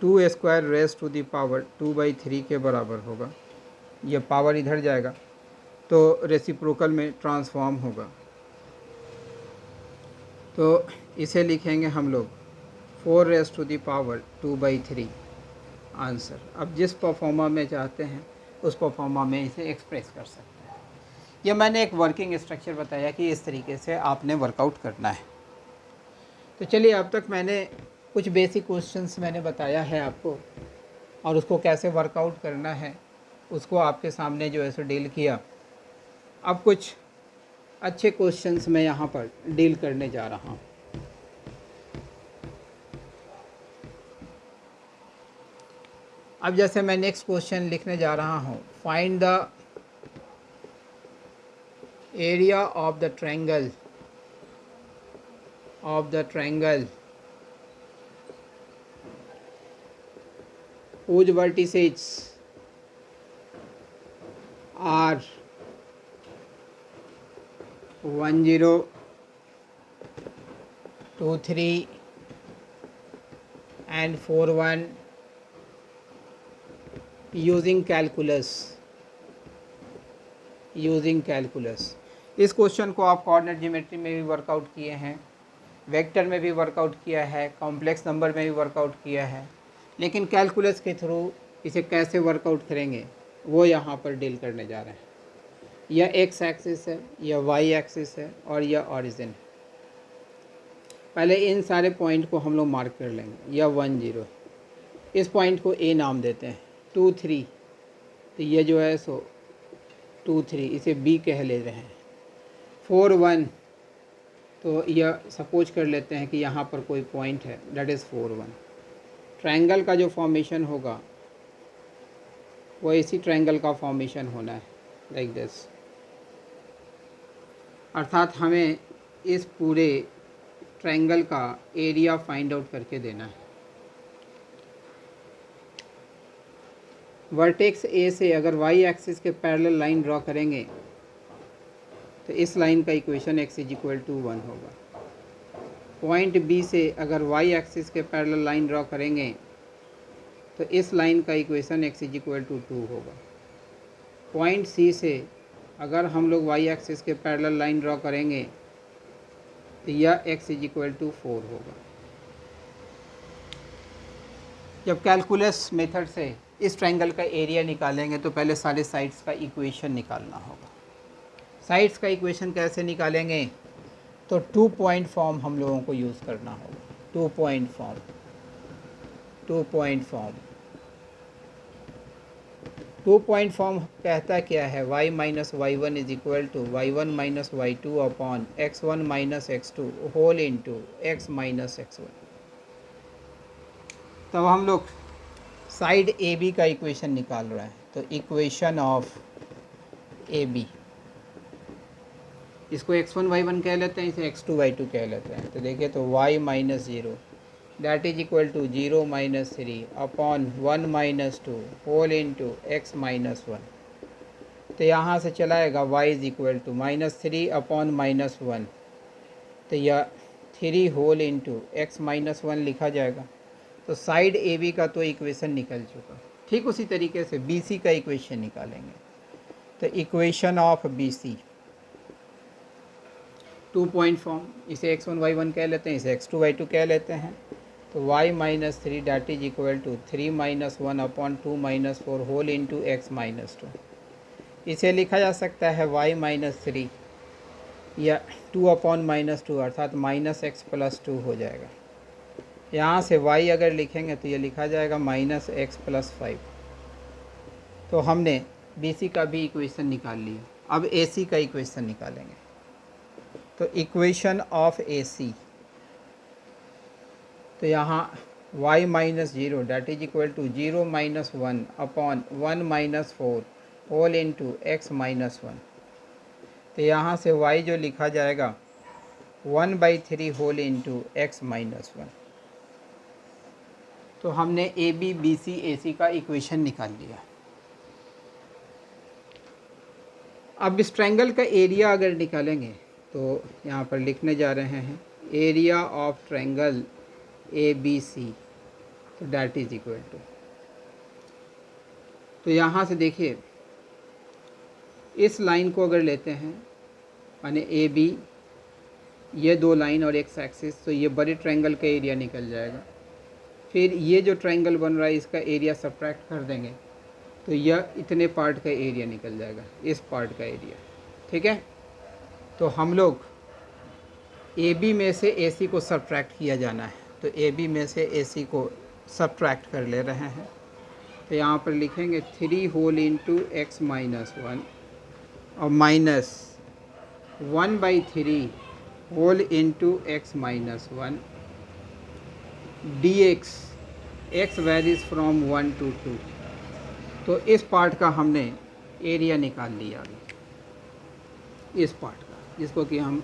2 square raise to the power 2/3 के बराबर होगा। ये पावर इधर जाएगा तो रेसिप्रोकल में ट्रांसफॉर्म होगा, तो इसे लिखेंगे हम लोग 4 रेज़ टू द पावर 2/3 आंसर। अब जिस परफॉर्मा में चाहते हैं उस परफॉर्मा में इसे एक्सप्रेस कर सकते हैं। यह मैंने एक वर्किंग स्ट्रक्चर बताया कि इस तरीके से आपने वर्कआउट करना है। तो चलिए, अब तक मैंने कुछ बेसिक क्वेश्चंस मैंने बताया है आपको, और उसको कैसे वर्कआउट करना है उसको आपके सामने जो है सो डील किया। अब कुछ अच्छे क्वेश्चंस मैं यहाँ पर डील करने जा रहा हूँ। अब जैसे मैं नेक्स्ट क्वेश्चन लिखने जा रहा हूँ, find the area of the triangle whose vertices are 1 0 2 3 and 4 1 using calculus। इस क्वेश्चन को आप कोऑर्डिनेट ज्योमेट्री में भी वर्कआउट किए हैं, वेक्टर में भी वर्कआउट किया है, कॉम्प्लेक्स नंबर में भी वर्कआउट किया है, लेकिन कैलकुलस के थ्रू इसे कैसे वर्कआउट करेंगे वो यहाँ पर डील करने जा रहे हैं। यह एक्स एक्सिस है, यह वाई एक्सिस है और यह ऑरिजिन है। पहले इन सारे पॉइंट को हम लोग मार्क कर लेंगे। यह 1 0, इस पॉइंट को ए नाम देते हैं। 2 3, तो ये जो है सो 2 3, इसे बी कह ले रहे हैं। 4 1, तो यह सपोज कर लेते हैं कि यहाँ पर कोई पॉइंट है, दैट इज़ 4 1। ट्रायंगल का जो फॉर्मेशन होगा वो इसी ट्रायंगल का फॉर्मेशन होना है, लाइक दिस। अर्थात हमें इस पूरे ट्रायंगल का एरिया फाइंड आउट करके देना है। वर्टेक्स ए से अगर वाई एक्सिस के पैरेलल लाइन ड्रॉ करेंगे तो इस लाइन का इक्वेशन x = 1 होगा। पॉइंट बी से अगर वाई एक्सिस के पैरेलल लाइन ड्रॉ करेंगे तो इस लाइन का इक्वेशन x = 2 होगा। पॉइंट सी से अगर हम लोग वाई एक्सिस के पैरेलल लाइन ड्रॉ करेंगे तो यह x = 4 होगा। जब कैलकुलस मेथड से इस ट्रायंगल का एरिया निकालेंगे तो पहले सारे साइड्स का इक्वेशन निकालना होगा। साइड्स का इक्वेशन कैसे निकालेंगे, तो 2 पॉइंट फॉर्म हम लोगों को यूज़ करना होगा। 2 पॉइंट फॉर्म 2 पॉइंट फॉर्म कहता क्या है, y - y1 = y1 - y2 upon x1 - x2 whole into x - x1। तब हम लोग साइड ए बी का इक्वेशन निकाल रहे हैं, तो इक्वेशन ऑफ ए बी, इसको x1 y1 कह लेते हैं, इसे x2 y2 कह लेते हैं। तो देखिए, तो y - 0 that is equal to 0 minus 3 upon 1 minus 2 whole into x minus 1। तो यहाँ से चलाएगा y is equal to -3 upon -1, तो यह 3 होल इंटू एक्स माइनस 1 लिखा जाएगा। तो साइड ए बी का तो इक्वेशन निकल चुका। ठीक उसी तरीके से बी सी का इक्वेशन निकालेंगे। तो equation of B C 2 point form, इसे x1 y1 कह लेते हैं, इसे x2 y2 कह लेते हैं। तो y minus 3 that is equal to 3 minus 1 upon 2 minus 4 whole into x minus 2। इसे लिखा जा सकता है y माइनस 3 या 2 अपॉन माइनस 2 अर्थात माइनस एक्स प्लस 2 हो जाएगा। यहाँ से y अगर लिखेंगे तो ये लिखा जाएगा माइनस एक्स प्लस 5। तो हमने बी सी का भी इक्वेशन निकाल लिया। अब ए सी का इक्वेशन निकालेंगे। तो इक्वेशन ऑफ ए सी, तो यहाँ y minus 0 that is equal to 0 minus 1 upon 1 minus 4 whole into x minus 1। तो यहाँ से y जो लिखा जाएगा 1/3 होल इंटू एक्स माइनस 1। तो हमने ए बी बी सी ए सी का इक्वेशन निकाल लिया। अब इस ट्रायंगल का एरिया अगर निकालेंगे तो यहाँ पर लिखने जा रहे हैं area of triangle A B C, तो डैट इज इक्वल टू, तो यहाँ से देखिए इस लाइन को अगर लेते हैं माने ए बी, ये दो लाइन और एक्स एक्सिस, तो ये बड़े ट्रायंगल का एरिया निकल जाएगा। फिर ये जो ट्रायंगल बन रहा है इसका एरिया सब्ट्रैक्ट कर देंगे तो यह इतने पार्ट का एरिया निकल जाएगा, इस पार्ट का एरिया। ठीक है, तो हम लोग ए बी में से ए सी को सब्ट्रैक्ट किया जाना है, तो ए बी में से ए सी को सब्ट्रैक्ट कर ले रहे हैं। तो यहाँ पर लिखेंगे 3 होल इंटू एक्स माइनस 1 और minus 1/3 whole into x minus 1 d x, x varies from 1 to 2। तो इस पार्ट का हमने एरिया निकाल लिया अभी, इस पार्ट का, जिसको कि हम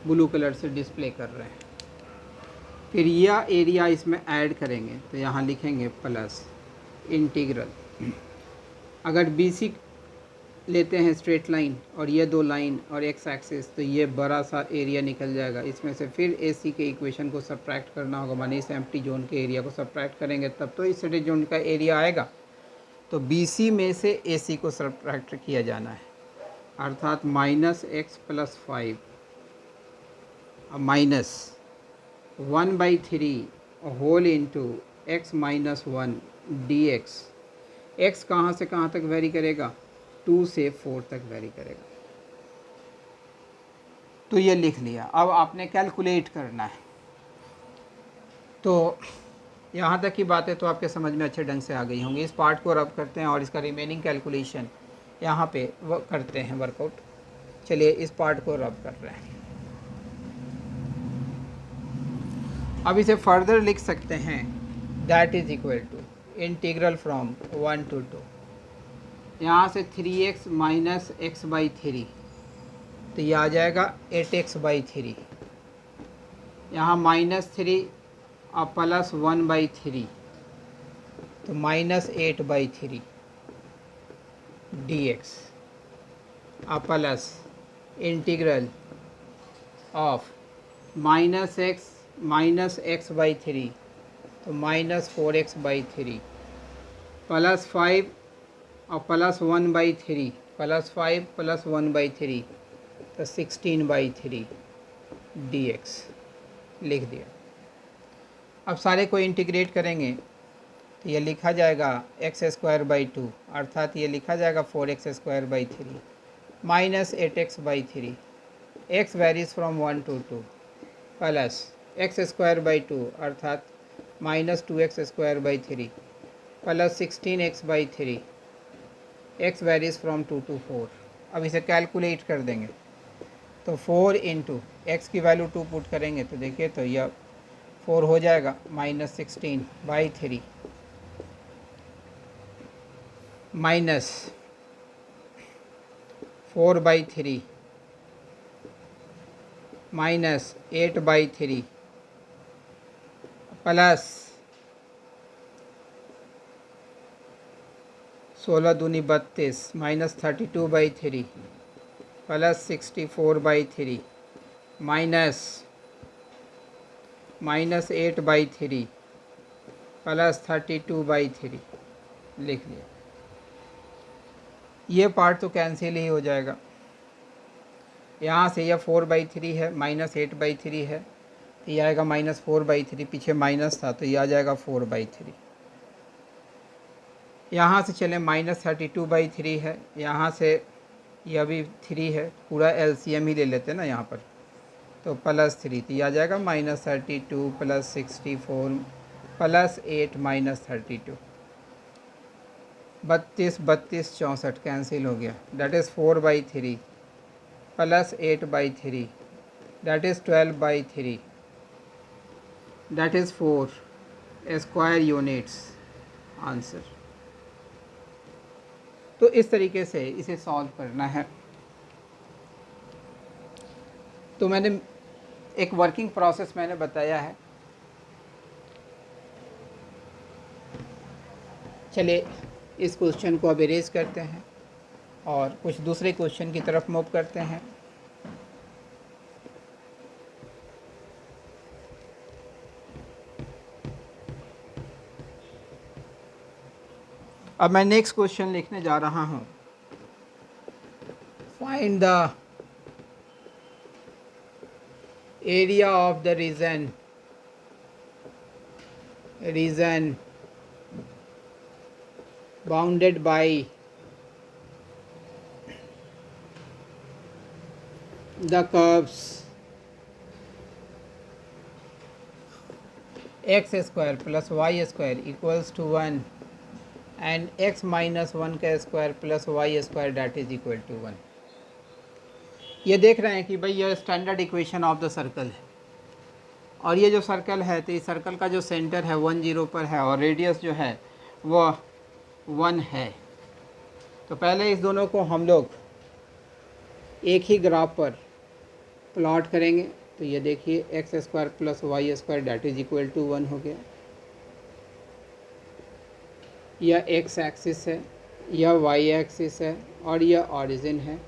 ब्लू कलर से डिस्प्ले कर रहे हैं। फिर यह एरिया इसमें ऐड करेंगे तो यहाँ लिखेंगे प्लस इंटीग्रल। अगर बी सी लेते हैं स्ट्रेट लाइन और ये दो लाइन और एक्स एक्सिस, तो ये बड़ा सा एरिया निकल जाएगा। इसमें से फिर ए सी के इक्वेशन को सब्ट्रैक्ट करना होगा, माने इस एम्प्टी जोन के एरिया को सब्ट्रैक्ट करेंगे तब तो इस सेटेड जोन का एरिया आएगा। तो बी सी में से ए सी को सब्ट्रैक्ट किया जाना है, अर्थात minus x plus 5 minus 1/3 whole into x minus 1 d x. X कहाँ से कहाँ तक वेरी करेगा, 2 से 4 तक वेरी करेगा। तो ये लिख लिया। अब आपने कैलकुलेट करना है। तो यहाँ तक की बातें तो आपके समझ में अच्छे ढंग से आ गई होंगी। इस पार्ट को रब करते हैं और इसका रिमेनिंग कैलकुलेशन यहाँ पे करते हैं वर्कआउट। चलिए इस पार्ट को रब कर रहे हैं। अब इसे फर्दर लिख सकते हैं, that is equal to integral from 1 to 2। यहाँ से 3x माइनस x/3, तो ये आ जाएगा 8x/3। यहाँ -3 और प्लस 1/3, तो -8/3 dx और plus integral of -x minus x/3, तो -4x/3 प्लस 5 और प्लस 1/3 प्लस 5 प्लस 1/3, तो 16/3 dx लिख दिया। अब सारे को इंटीग्रेट करेंगे तो ये लिखा जाएगा x² 2, अर्थात ये लिखा जाएगा 4x² 3 minus 8x/3, x varies from 1 to 2 plus x² 2 अर्थात minus 2x² 3 plus 16x/3, x varies from 2 to 4। अब इसे कैलकुलेट कर देंगे तो 4 इंटू एक्स की वैल्यू 2 पुट करेंगे तो देखिए तो यह 4 हो जाएगा -16/3 माइनस 4/3 माइनस 8/3 प्लस 16 दूनी 32 माइनस 32/3 प्लस 64/3 माइनस 8/3 प्लस 32/3 लिख लिया। ये पार्ट तो कैंसिल ही हो जाएगा। यहाँ से यह 4/3 है, माइनस 8/3 है, तो ये आएगा माइनस 4/3, पीछे माइनस था तो ये आ जाएगा 4/3। यहाँ से चले माइनस 32/3 है, यहाँ से यह भी 3 है, पूरा एलसीएम ही ले लेते हैं ना यहाँ पर, तो प्लस 3, तो ये आ जाएगा minus 32 plus 64 plus 8 minus 32, 32 32 64 cancel हो गया, that is 4/3 plus 8/3 that is 12/3 that is 4 square units answer. तो इस तरीके से इसे सॉल्व करना है। तो मैंने एक वर्किंग प्रोसेस मैंने बताया है। चलिए इस क्वेश्चन को अब इरेज करते हैं और कुछ दूसरे क्वेश्चन की तरफ मूव करते हैं। अब मैं नेक्स्ट क्वेश्चन लिखने जा रहा हूँ। Find the area of the region bounded by the curves x square plus y square equals to 1 and x minus 1 का square plus y square that is equal to 1। ये देख रहे हैं कि भाई ये standard equation of the circle है, और ये जो सर्कल है तो इस सर्कल का जो सेंटर है 1 0 पर है और रेडियस जो है वो 1 है। तो पहले इस दोनों को हम लोग एक ही ग्राफ पर प्लॉट करेंगे। तो ये देखिए x square plus y square that is equal to 1 हो गया। यह एक्स एक्सिस है, यह वाई एक्सिस है और यह ऑरिजिन है।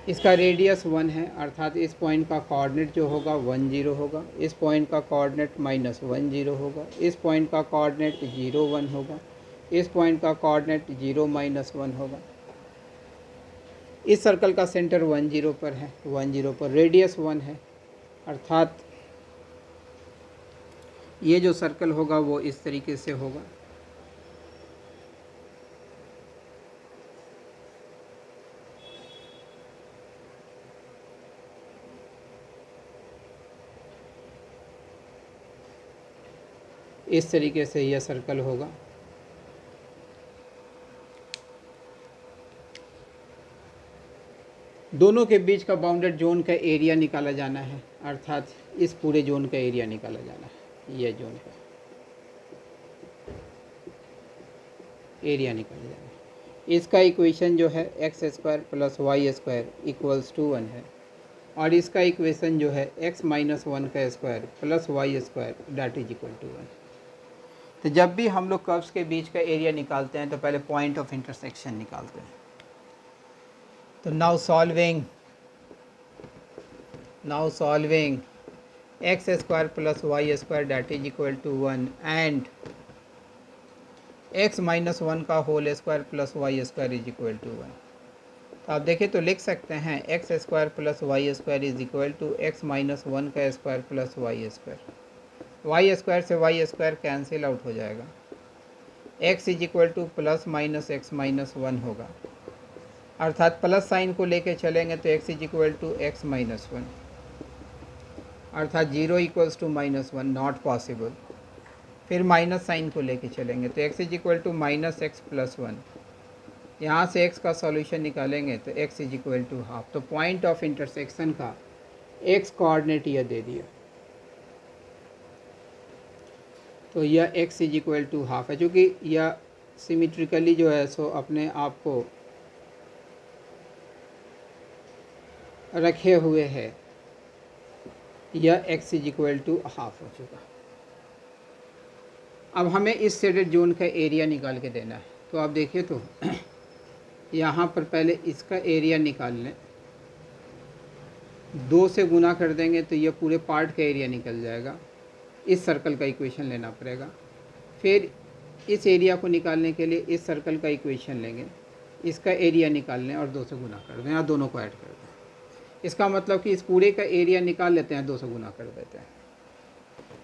इसका रेडियस 1 है, अर्थात इस पॉइंट का कोऑर्डिनेट जो होगा 1 0 होगा, इस पॉइंट का कोऑर्डिनेट -1 0 होगा, इस पॉइंट का कोऑर्डिनेट 0 1 होगा, इस पॉइंट का कोऑर्डिनेट 0 -1 होगा। इस सर्कल का सेंटर 1 0 पर है, 1 0 पर रेडियस 1 है, अर्थात ये जो सर्कल होगा वो इस तरीके से होगा। इस तरीके से यह सर्कल होगा। दोनों के बीच का बाउंडेड जोन का एरिया निकाला जाना है, अर्थात इस पूरे जोन का एरिया निकाला जाना है। यह जोन का एरिया निकाला जाना है। इसका इक्वेशन जो है x square plus y square equals to 1 है, और इसका इक्वेशन जो है x माइनस 1 का square plus y square that is equal to 1। तो जब भी हम लोग कर्व्स के बीच का एरिया निकालते हैं तो पहले पॉइंट ऑफ इंटरसेक्शन निकालते हैं। तो now solving x square plus y square that is equal to 1 and x minus 1 का whole square plus y square is equal to 1। तो आप देखें तो लिख सकते हैं x square plus y square is equal to x minus 1 का square plus y square. Y square से वाई स्क्वायर कैंसिल आउट हो जाएगा। X is equal to plus minus x minus 1 होगा, अर्थात प्लस साइन को लेके चलेंगे तो x is equal to x minus 1, अर्थात 0 इक्वल्स टू -1 नॉट पॉसिबल। फिर माइनस साइन को लेके चलेंगे तो x is equal to minus x plus 1। यहाँ से x का सॉल्यूशन निकालेंगे तो x is equal to half. तो पॉइंट ऑफ इंटरसेक्शन का x कोऑर्डिनेट यह दे दिया, तो यह x is equal to half है। चूँकि यह सिमेट्रिकली जो है सो अपने आप को रखे हुए है, यह x is equal to half हो चुका। अब हमें इस शेडेड जोन का एरिया निकाल के देना है। तो आप देखिए तो यहाँ पर पहले इसका एरिया निकाल लें, 2 से गुना कर देंगे तो ये पूरे पार्ट का एरिया निकल जाएगा। इस सर्कल का इक्वेशन लेना पड़ेगा। फिर इस एरिया को निकालने के लिए इस सर्कल का इक्वेशन लेंगे, इसका एरिया निकाल लें और 2 से गुना कर दें, या दोनों को ऐड कर दें। इसका मतलब कि इस पूरे का एरिया निकाल लेते हैं, 2 से गुना कर देते हैं।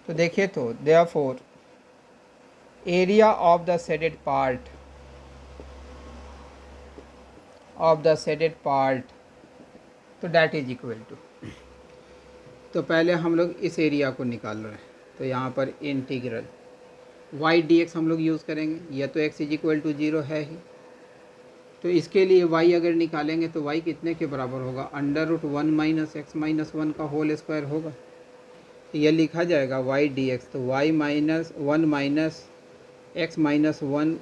तो देखिए तो therefore area of the shaded part तो डैट इज इक्वल टू, तो पहले हम लोग इस एरिया को निकाल रहे हैं। तो यहाँ पर इंटीग्रल वाई डी एक्स हम लोग यूज़ करेंगे। यह तो एक्स इज इक्वल टू 0 है ही, तो इसके लिए y अगर निकालेंगे तो y कितने के बराबर होगा, √1 माइनस एक्स माइनस 1 का होल स्क्वायर होगा। तो यह लिखा जाएगा y डी एक्स, तो y minus 1 minus x minus 1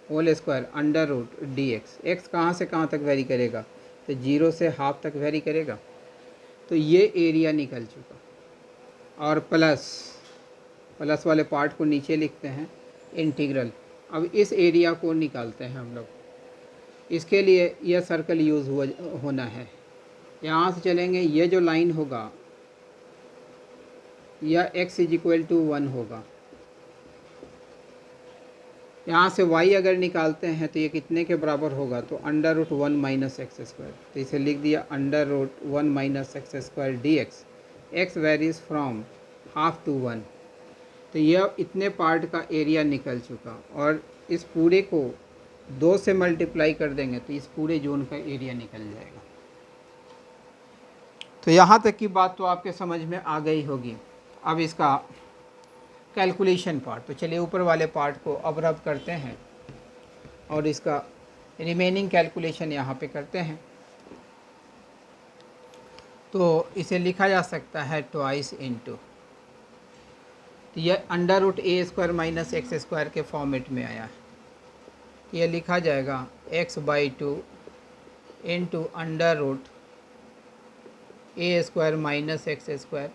whole square √dx। X कहाँ से कहाँ तक वेरी करेगा, तो 0 से हाफ तक वेरी करेगा। तो ये एरिया निकल चुका। और प्लस वाले पार्ट को नीचे लिखते हैं, इंटीग्रल। अब इस एरिया को निकालते हैं हम लोग। इसके लिए यह सर्कल यूज़ होना है। यहाँ से चलेंगे, ये जो लाइन होगा यह x इज इक्वल टू 1 होगा। यहाँ से y अगर निकालते हैं तो ये कितने के बराबर होगा, तो √1 माइनस एक्स स्क्वायर। तो इसे लिख दिया √1 minus x square dx। x varies from half to 1। तो यह इतने पार्ट का एरिया निकल चुका। और इस पूरे को 2 से मल्टीप्लाई कर देंगे तो इस पूरे जोन का एरिया निकल जाएगा। तो यहाँ तक की बात तो आपके समझ में आ गई होगी। अब इसका कैलकुलेशन पार्ट, तो चलिए ऊपर वाले पार्ट को अब रब करते हैं और इसका रिमेनिंग कैलकुलेशन यहाँ पे करते हैं। तो इसे लिखा जा सकता है ट्वाइस इंटू, तो यह √a² माइनस एक्स स्क्वायर के फॉर्मेट में आया है। यह लिखा जाएगा x/2 into √a² minus x square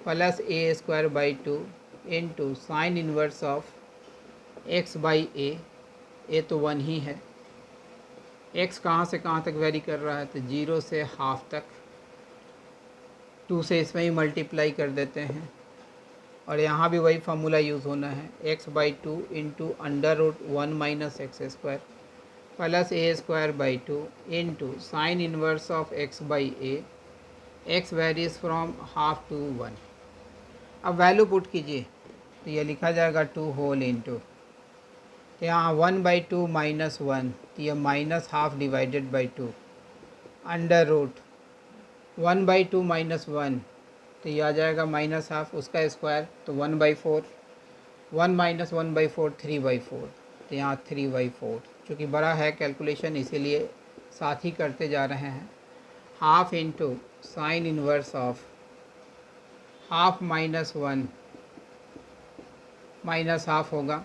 plus a²/2 into sine inverse of x/a। a तो 1 ही है। x कहाँ से कहाँ तक वेरी कर रहा है, तो 0 से हाफ तक। 2 से इसमें ही मल्टीप्लाई कर देते हैं और यहाँ भी वही फार्मूला यूज़ होना है, x/2 into √1 minus x square plus a²/2 into sine inverse of x/a। x varies from half to 1। अब वैल्यू पुट कीजिए तो ये लिखा जाएगा 2 होल इंटू, तो यहाँ 1/2 माइनस 1, तो यह minus half divided by 2 √1/2 minus 1, तो ये आ जाएगा माइनस हाफ, उसका स्क्वायर तो 1/4, 1 माइनस 1/4 3/4, तो यहाँ 3/4। चूँकि बड़ा है कैलकुलेशन इसीलिए साथ ही करते जा रहे हैं। Half into sine inverse of half minus 1 minus half होगा,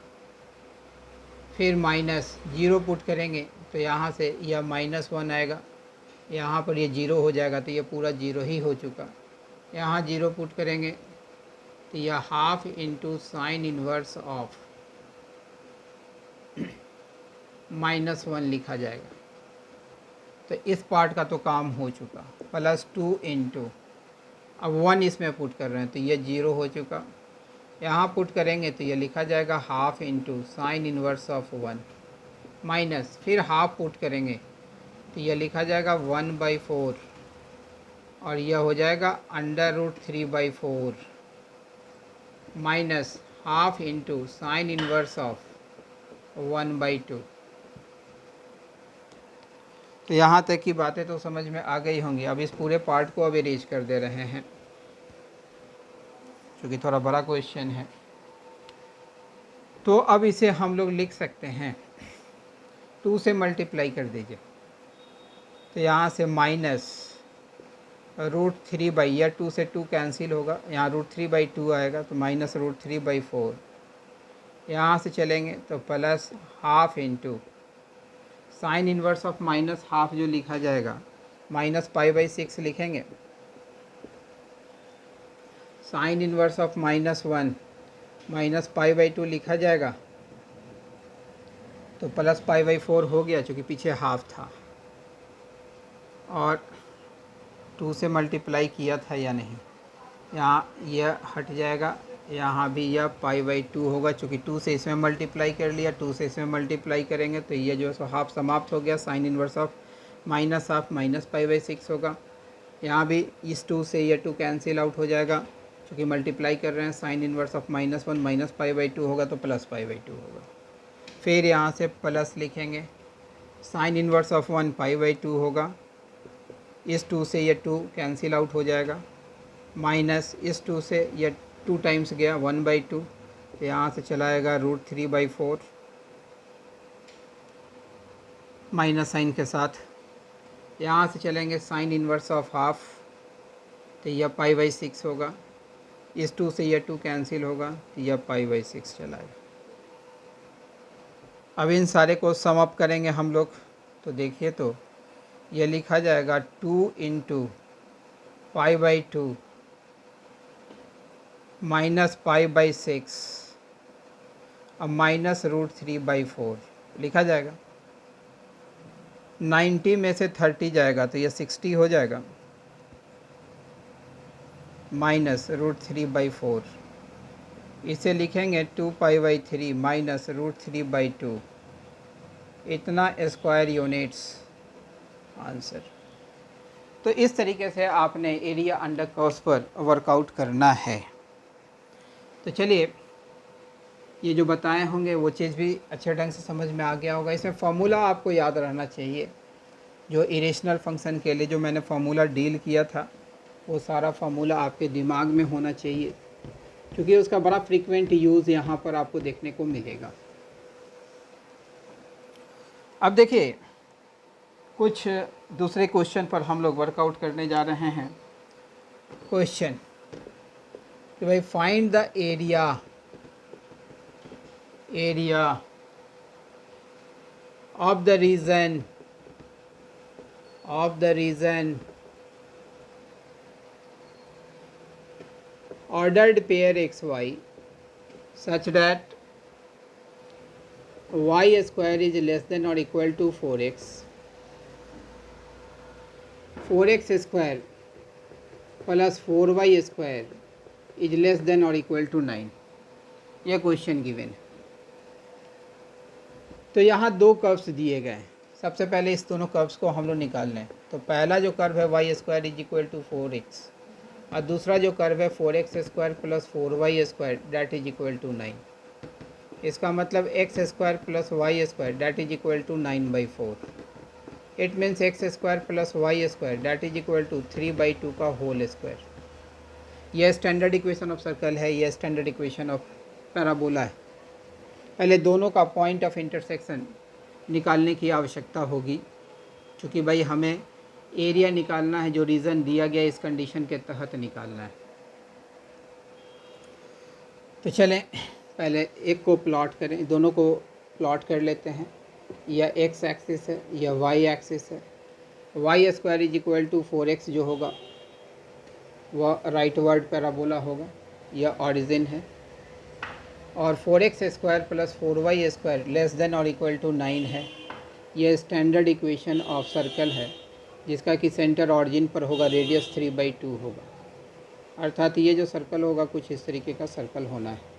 फिर माइनस 0 पुट करेंगे तो यहाँ से यह -1 आएगा, यहाँ पर ये 0 हो जाएगा, तो ये पूरा 0 ही हो चुका। यहाँ 0 पुट करेंगे तो यह half into sine inverse of -1 लिखा जाएगा। तो इस पार्ट का तो काम हो चुका। +2 इंटू, अब 1 इसमें पुट कर रहे हैं तो ये 0 हो चुका। यहाँ पुट करेंगे तो ये लिखा जाएगा half into sine inverse of 1 minus, फिर हाफ पुट करेंगे तो ये लिखा जाएगा 1/4 और यह हो जाएगा √3/4 minus half into sine inverse of 1/2। तो यहाँ तक की बातें तो समझ में आ गई होंगी। अब इस पूरे पार्ट को अब इरेज कर दे रहे हैं क्योंकि थोड़ा बड़ा क्वेश्चन है। तो अब इसे हम लोग लिख सकते हैं, 2 से मल्टीप्लाई कर दीजिए तो यहाँ से माइनस √3/, या 2 से 2 कैंसिल होगा, यहाँ √3/2 आएगा तो माइनस √3/4। यहाँ से चलेंगे तो plus half into sine inverse of minus half जो लिखा जाएगा -π/6 लिखेंगे। Sign inverse of -1 minus pi by 2 लिखा जाएगा, तो प्लस पाई बाई 4 हो गया चूँकि पीछे हाफ था, और 2 से मल्टीप्लाई किया था या नहीं, यहाँ यह हट जाएगा, यहाँ भी यह पाई बाई 2 होगा चूँकि 2 से इसमें मल्टीप्लाई कर लिया, 2 से इसमें मल्टीप्लाई करेंगे तो ये जो है सो हाफ समाप्त हो गया, sign inverse of minus half minus pi by 6 होगा। यहाँ भी इस 2 से ये 2 कैंसिल आउट हो जाएगा क्योंकि मल्टीप्लाई कर रहे हैं, sign inverse of -1 minus pi by 2 होगा तो प्लस पाई बाई 2 होगा। फिर यहाँ से प्लस लिखेंगे, sign inverse of 1 pi by 2 होगा, इस 2 से ये 2 कैंसिल आउट हो जाएगा, माइनस इस 2 से ये 2 टाइम्स गया 1/2, तो यहाँ से चला आएगा √3/4 माइनस साइन के साथ। यहाँ से चलेंगे साइन इन्वर्स ऑफ हाफ, तो यह पाई बाई 6 होगा, इस 2 से यह 2 कैंसिल होगा तो यह पाई बाई 6 चलाएगा। अब इन सारे को सम अप करेंगे हम लोग, तो देखिए तो यह लिखा जाएगा 2 × pi by 2 minus pi by 6 अब माइनस √3/4 लिखा जाएगा। 90 में से 30 जाएगा तो यह 60 हो जाएगा, माइनस √3/4, इसे लिखेंगे 2 पाई बाई 3 माइनस √3/2, इतना स्क्वायर यूनिट्स आंसर। तो इस तरीके से आपने एरिया अंडर कर्व्स पर वर्कआउट करना है। तो चलिए, ये जो बताए होंगे वो चीज़ भी अच्छे ढंग से समझ में आ गया होगा। इसमें फार्मूला आपको याद रहना चाहिए, जो इरेशनल फंक्शन के लिए जो मैंने फार्मूला डील किया था वो सारा फार्मूला आपके दिमाग में होना चाहिए, क्योंकि उसका बड़ा फ्रीक्वेंट यूज़ यहाँ पर आपको देखने को मिलेगा। अब देखिए, कुछ दूसरे क्वेश्चन पर हम लोग वर्कआउट करने जा रहे हैं। क्वेश्चन कि भाई find the area of the region ordered pair xy such that y square is less than or equal to 4x square plus 4y square is less than or equal to 9। यह question given है। तो यहाँ दो curves दिए गए हैं। सबसे पहले इस दोनों कर्व्स को हम लोग निकाल लें। तो पहला जो कर्व है y square is equal to 4x, और दूसरा जो कर्व है 4x square plus 4y square that is equal to 9। इसका मतलब x square plus y square that is equal to 9/4। It means x square plus y square that is equal to 3/2 का whole square. यह standard equation of circle है, यह standard equation of parabola है। पहले दोनों का पॉइंट ऑफ इंटरसेक्शन निकालने की आवश्यकता होगी, क्योंकि भाई हमें एरिया निकालना है जो रीज़न दिया गया इस कंडीशन के तहत निकालना है। तो चलें पहले एक को प्लॉट करें, दोनों को प्लॉट कर लेते हैं। यह x एक्सिस है, यह y एक्सिस है। y square is equal to 4x जो होगा वह राइट वर्ड पैराबोला होगा, यह ऑरिजिन है। और 4x square plus 4y square less than और इक्वल टू 9 है। यह स्टैंडर्ड इक्वेशन ऑफ सर्कल है, जिसका कि सेंटर ऑरिजिन पर होगा, रेडियस 3/2 होगा। अर्थात ये जो सर्कल होगा कुछ इस तरीके का सर्कल होना है।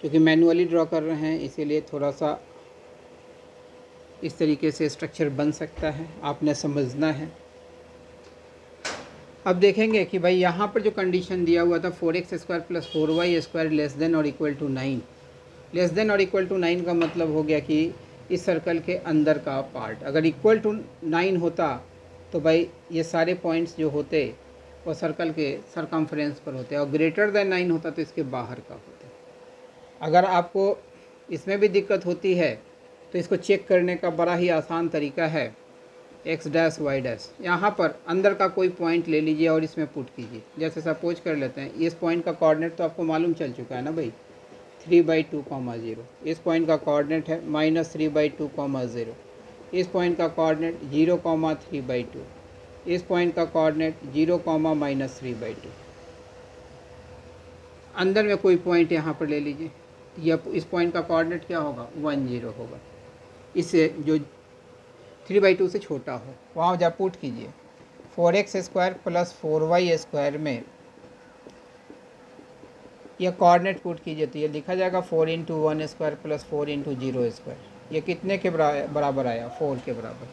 क्योंकि मैनुअली ड्रॉ कर रहे हैं इसीलिए थोड़ा सा इस तरीके से स्ट्रक्चर बन सकता है, आपने समझना है। अब देखेंगे कि भाई यहाँ पर जो कंडीशन दिया हुआ था 4x square plus 4y square less than और इक्वल टू 9। लेस देन और इक्वल टू 9 का मतलब हो गया कि इस सर्कल के अंदर का पार्ट। अगर इक्वल टू 9 होता तो भाई ये सारे पॉइंट्स जो होते वो सर्कल के सरकमफ्रेंस पर होते, और ग्रेटर देन 9 होता तो इसके बाहर का होते। अगर आपको इसमें भी दिक्कत होती है तो इसको चेक करने का बड़ा ही आसान तरीका है, x डैश y डैश। यहाँ पर अंदर का कोई पॉइंट ले लीजिए और इसमें पुट कीजिए। जैसे सपोज कर लेते हैं, इस पॉइंट का कोऑर्डिनेट तो आपको मालूम चल चुका है ना भाई, 3/2, 0। इस पॉइंट का कोऑर्डिनेट है -3/2, 0। इस पॉइंट का कोऑर्डिनेट 0, 3/2। इस पॉइंट का कोऑर्डिनेट 0, -3/2। अंदर में कोई पॉइंट यहाँ पर ले लीजिए, यह इस पॉइंट का कोऑर्डिनेट क्या होगा 10 होगा, इससे जो 3/2 से छोटा हो वहाँ जा पुट कीजिए 4x² प्लस 4y² में यह कोऑर्डिनेट पुट कीजिए तो ये लिखा जाएगा 4 इंटू 1² प्लस 4 इंटू 0²। ये कितने के बराबर आया 4 के बराबर।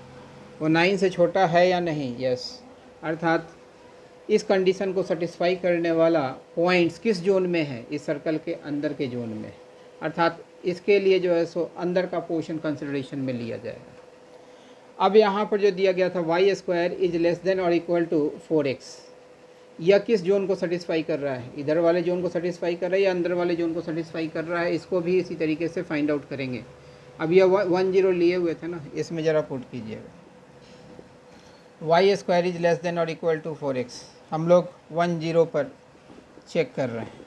वो 9 से छोटा है या नहीं, यस। अर्थात इस कंडीशन को सेटिस्फाई करने वाला पॉइंट्स किस जोन में है, इस सर्कल के अंदर के जोन में। अर्थात इसके लिए जो है सो अंदर का पोर्शन कंसिडरेशन में लिया जाएगा। अब यहाँ पर जो दिया गया था y² इज लेस देन और इक्वल टू 4x, यह किस जोन को सेटिस्फाई कर रहा है, इधर वाले जोन को सेटिस्फाई कर रहा है या अंदर वाले जोन को सेटिस्फाई कर रहा है, इसको भी इसी तरीके से फाइंड आउट करेंगे। अब यह 10 लिए हुए थे ना, इसमें ज़रा पुट कीजिएगा y² इज लेस देन और इक्वल टू 4x। हम लोग 10 पर चेक कर रहे हैं,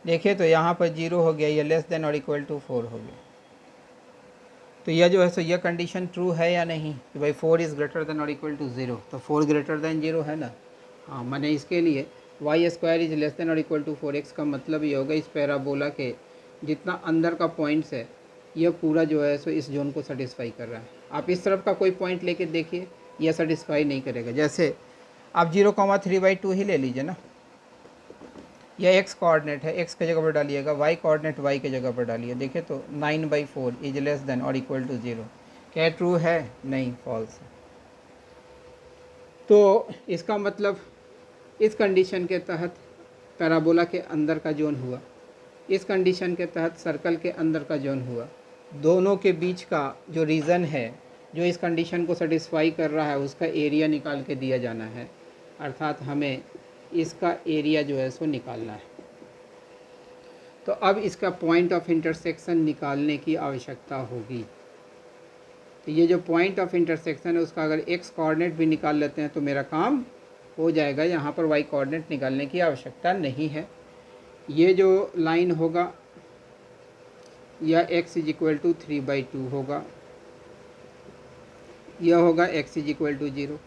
देखिए तो यहाँ पर 0 हो गया, यह लेस देन और इक्वल टू 4 हो गया। तो यह जो है सो यह कंडीशन ट्रू है या नहीं कि भाई 4 इज़ ग्रेटर देन और इक्वल टू 0, तो 4 ग्रेटर देन 0 है ना। हाँ, मैंने इसके लिए y² इज लेस देन और इक्वल टू 4x का मतलब ये होगा इस पैराबोला के जितना अंदर का पॉइंट्स है यह पूरा जो है सो इस जोन को सेटिस्फाई कर रहा है। आप इस तरफ का कोई पॉइंट लेके देखिए, यह सेटिस्फाई नहीं करेगा। जैसे आप 0,3/2 ही ले लीजिए ना, यह x कोऑर्डिनेट है, x की जगह पर डालिएगा, y कोऑर्डिनेट y की जगह पर डालिए, देखिए तो 9/4 इज लेस देन और इक्वल टू 0। क्या ट्रू है? नहीं, फॉल्स है। तो इसका मतलब इस कंडीशन के तहत पैराबोला के अंदर का जोन हुआ, इस कंडीशन के तहत सर्कल के अंदर का जोन हुआ। दोनों के बीच का जो रीज़न है जो इस कंडीशन को सेटिस्फाई कर रहा है उसका एरिया निकाल के दिया जाना है। अर्थात हमें इसका एरिया जो है सो निकालना है। तो अब इसका पॉइंट ऑफ इंटरसेक्शन निकालने की आवश्यकता होगी। तो ये जो पॉइंट ऑफ इंटरसेक्शन है उसका अगर x कोऑर्डिनेट भी निकाल लेते हैं तो मेरा काम हो जाएगा। यहाँ पर y कोऑर्डिनेट निकालने की आवश्यकता नहीं है। ये जो लाइन होगा यह x इज इक्वल टू 3/2 होगा, यह होगा x इज इक्वल टू 0।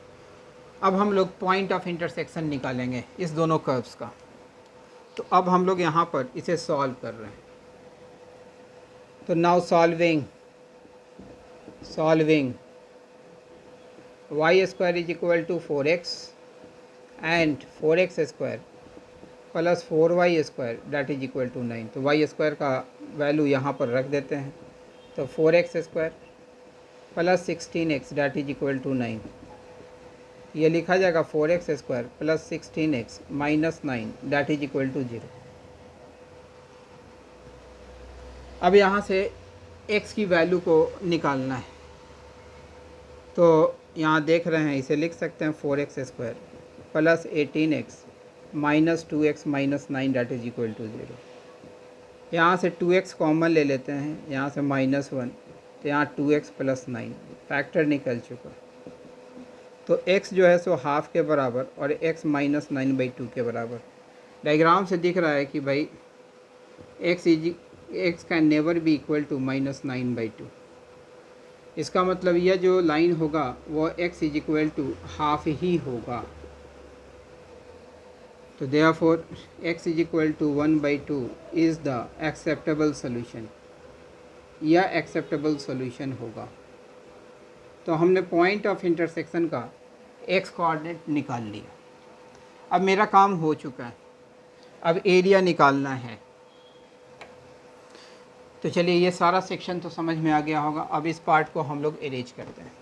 अब हम लोग पॉइंट ऑफ इंटरसेक्शन निकालेंगे इस दोनों कर्व्स का। तो अब हम लोग यहाँ पर इसे सॉल्व कर रहे हैं। तो now solving y² is equal to 4x and 4x² plus 4y² that is equal to 9। तो y² का वैल्यू यहाँ पर रख देते हैं, तो 4x² plus 16x that is equal to 9। ये लिखा जाएगा 4x² plus 16x minus 9 that is equal to 0। अब यहाँ से x की वैल्यू को निकालना है। तो यहाँ देख रहे हैं, इसे लिख सकते हैं 4x² plus 18x minus 2x minus 9 that is equal to 0। यहाँ से 2x कॉमन ले लेते हैं, यहाँ से -1, तो यहाँ 2x प्लस 9 फैक्टर निकल चुका। तो x जो है सो हाफ के बराबर और x माइनस 9/2 के बराबर। डायग्राम से दिख रहा है कि भाई x can never be equal to -9/2। इसका मतलब यह जो लाइन होगा वो x is equal to half ही होगा। तो therefore x is equal to 1/2 is the acceptable solution. यह एक्सेप्टेबल सोल्यूशन होगा। तो हमने पॉइंट ऑफ इंटरसेक्शन का x कोऑर्डिनेट निकाल लिया। अब मेरा काम हो चुका है, अब एरिया निकालना है। तो चलिए, ये सारा सेक्शन तो समझ में आ गया होगा। अब इस पार्ट को हम लोग अरेंज करते हैं।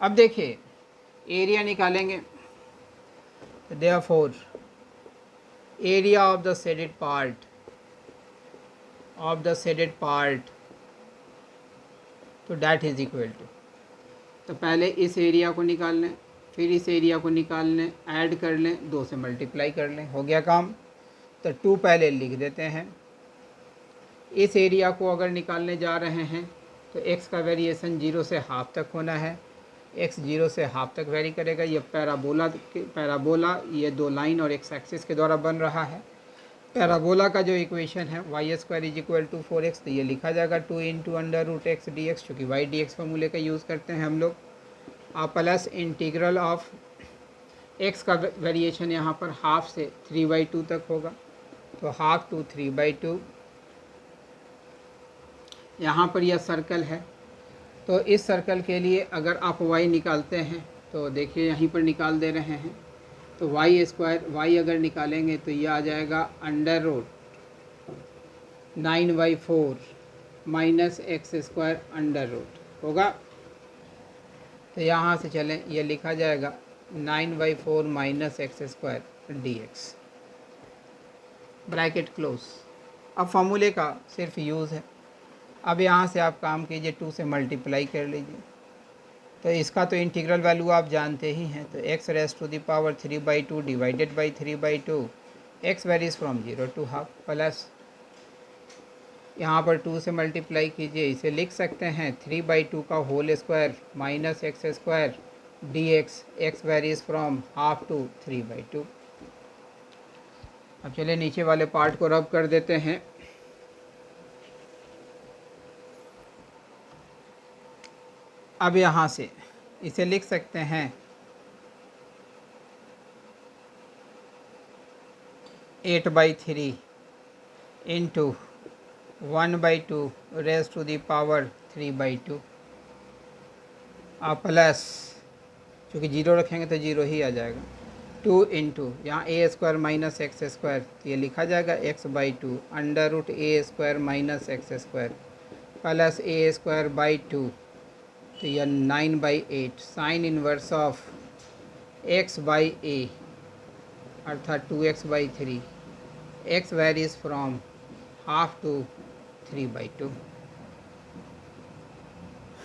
अब देखिए, एरिया निकालेंगे। Therefore area of the shaded part तो डैट इज इक्वल टू, तो पहले इस एरिया को निकाल लें, फिर इस एरिया को निकाल लें, ऐड कर लें, 2 से मल्टीप्लाई कर लें, हो गया काम। तो 2 पहले लिख देते हैं। इस एरिया को अगर निकालने जा रहे हैं तो x का वेरिएशन 0 से हाफ तक होना है। x 0 से हाफ तक वेरी करेगा। ये पैराबोला ये 2 लाइन और x एक्सिस के द्वारा बन रहा है। पैराबोला का जो इक्वेशन है y² is equal to 4x, तो ये लिखा जाएगा 2 into under root x dx, चूँकि y dx फॉर्मूले का यूज़ करते हैं हम लोग। प्लस इंटीग्रल ऑफ x का वेरिएशन यहाँ पर हाफ से 3/2 तक होगा, तो हाफ टू 3/2। यहाँ पर यह सर्कल है, तो इस सर्कल के लिए अगर आप y निकालते हैं तो देखिए यहीं पर निकाल दे रहे हैं, तो y अगर निकालेंगे तो यह आ जाएगा under root 9/4 minus x square under root होगा। तो यहाँ से चलें, ये लिखा जाएगा 9/4 minus x square dx, bracket close. अब फॉर्मूले का सिर्फ यूज़ है। अब यहाँ से आप काम कीजिए, 2 से मल्टीप्लाई कर लीजिए, तो इसका तो इंटीग्रल वैल्यू आप जानते ही हैं, तो x raise to the power 3/2 divided by 3/2, x varies from 0 to half, plus यहाँ पर 2 से मल्टीप्लाई कीजिए, इसे लिख सकते हैं 3/2 का whole square minus x square dx, x varies from half to 3/2। अब चलिए नीचे वाले पार्ट को रब कर देते हैं। अब यहाँ से इसे लिख सकते हैं 8/3 into 1/2 raise to the power 3/2, plus चूँकि 0 रखेंगे तो 0 ही आ जाएगा, 2 इंटू यहाँ a square minus x square, तो ये लिखा जाएगा x/2 under root a square minus x square plus a square by 2, तो यह 9/8 साइन इनवर्स ऑफ x/a अर्थात 2x/3, x varies from half to 3/2।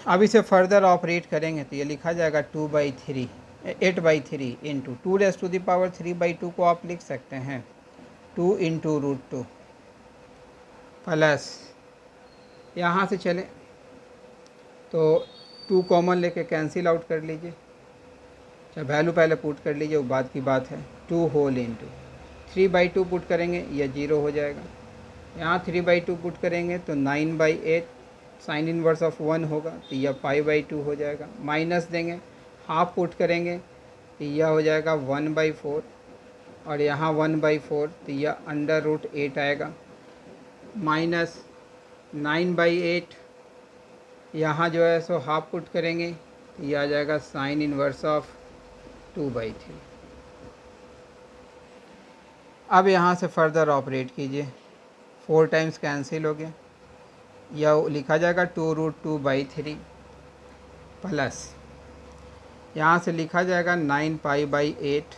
अब इसे फर्दर ऑपरेट करेंगे तो ये लिखा जाएगा 8/3 into 2 raise to the power 3/2 को आप लिख सकते हैं 2 इंटू √2, प्लस यहाँ से चले तो 2 कॉमन लेके कैंसिल आउट कर लीजिए, अच्छा वैल्यू पहले पुट कर लीजिए, वो बात की बात है। 2 होल इंटू 3/2 पुट करेंगे यह 0 हो जाएगा, यहाँ 3/2 पुट करेंगे तो 9/8 साइन इनवर्स ऑफ 1 होगा, तो यह π/2 हो जाएगा, माइनस देंगे हाफ पुट करेंगे तो यह हो जाएगा 1/4, और यहाँ 1/4 तो यह अंडर रूट 8 आएगा, माइनस 9/8 यहाँ जो है सो हाफ पुट करेंगे तो यह आ जाएगा साइन इनवर्स ऑफ 2/3। अब यहाँ से फर्दर ऑपरेट कीजिए, 4 टाइम्स कैंसिल हो गया, यह लिखा जाएगा 2√2/3 प्लस यहाँ से लिखा जाएगा 9π/8,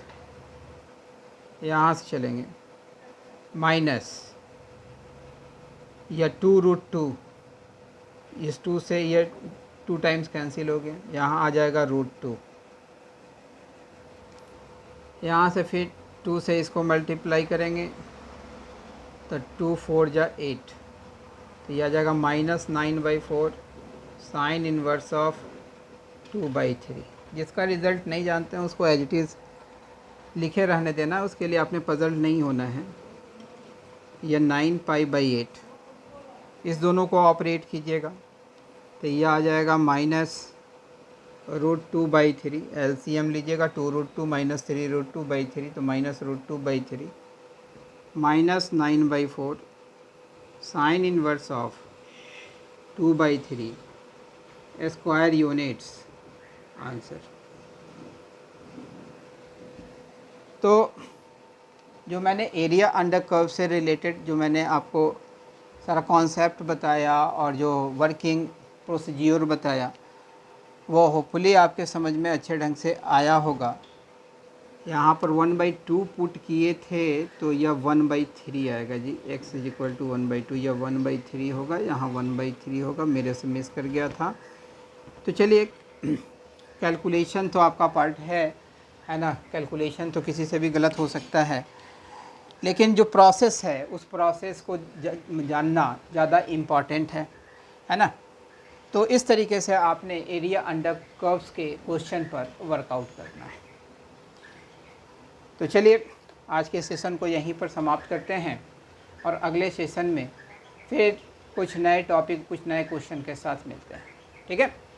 यहाँ से चलेंगे माइनस यह 2√2, इस 2 से ये 2 टाइम्स कैंसिल हो गया, यहाँ आ जाएगा √2, यहाँ से फिर 2 से इसको मल्टीप्लाई करेंगे तो 2 4 जा 8, तो यह आ जाएगा माइनस 9/4 साइन इनवर्स ऑफ 2/3। जिसका रिज़ल्ट नहीं जानते हैं उसको एज इट इज़ लिखे रहने देना, उसके लिए आपने पजल नहीं होना है। यह 9π/8, इस दोनों को ऑपरेट कीजिएगा तो यह आ जाएगा माइनस √2/3, LCM लीजिएगा 2√2 माइनस 3√2/3, तो minus √2/3 minus 9/4 sign inverse of 2/3 square units answer. तो जो मैंने एरिया अंडर कर्व से रिलेटेड जो मैंने आपको सारा कॉन्सेप्ट बताया और जो वर्किंग प्रोसीजर बताया वो होपफुली आपके समझ में अच्छे ढंग से आया होगा। यहाँ पर 1/2 पुट किए थे तो यह 1/3 आएगा जी, x इज इक्वल टू 1/2, यह 1/3 होगा, यहाँ 1/3 होगा, मेरे से मिस कर गया था। तो चलिए कैलकुलेशन तो आपका पार्ट है ना, कैलकुलेशन तो किसी से भी गलत हो सकता है, लेकिन जो प्रोसेस है उस प्रोसेस को जानना ज़्यादा इम्पॉर्टेंट है ना। तो इस तरीके से आपने एरिया अंडर कर्व्स के क्वेश्चन पर वर्कआउट करना है। तो चलिए आज के सेशन को यहीं पर समाप्त करते हैं और अगले सेशन में फिर कुछ नए टॉपिक कुछ नए क्वेश्चन के साथ मिलते हैं, ठीक है।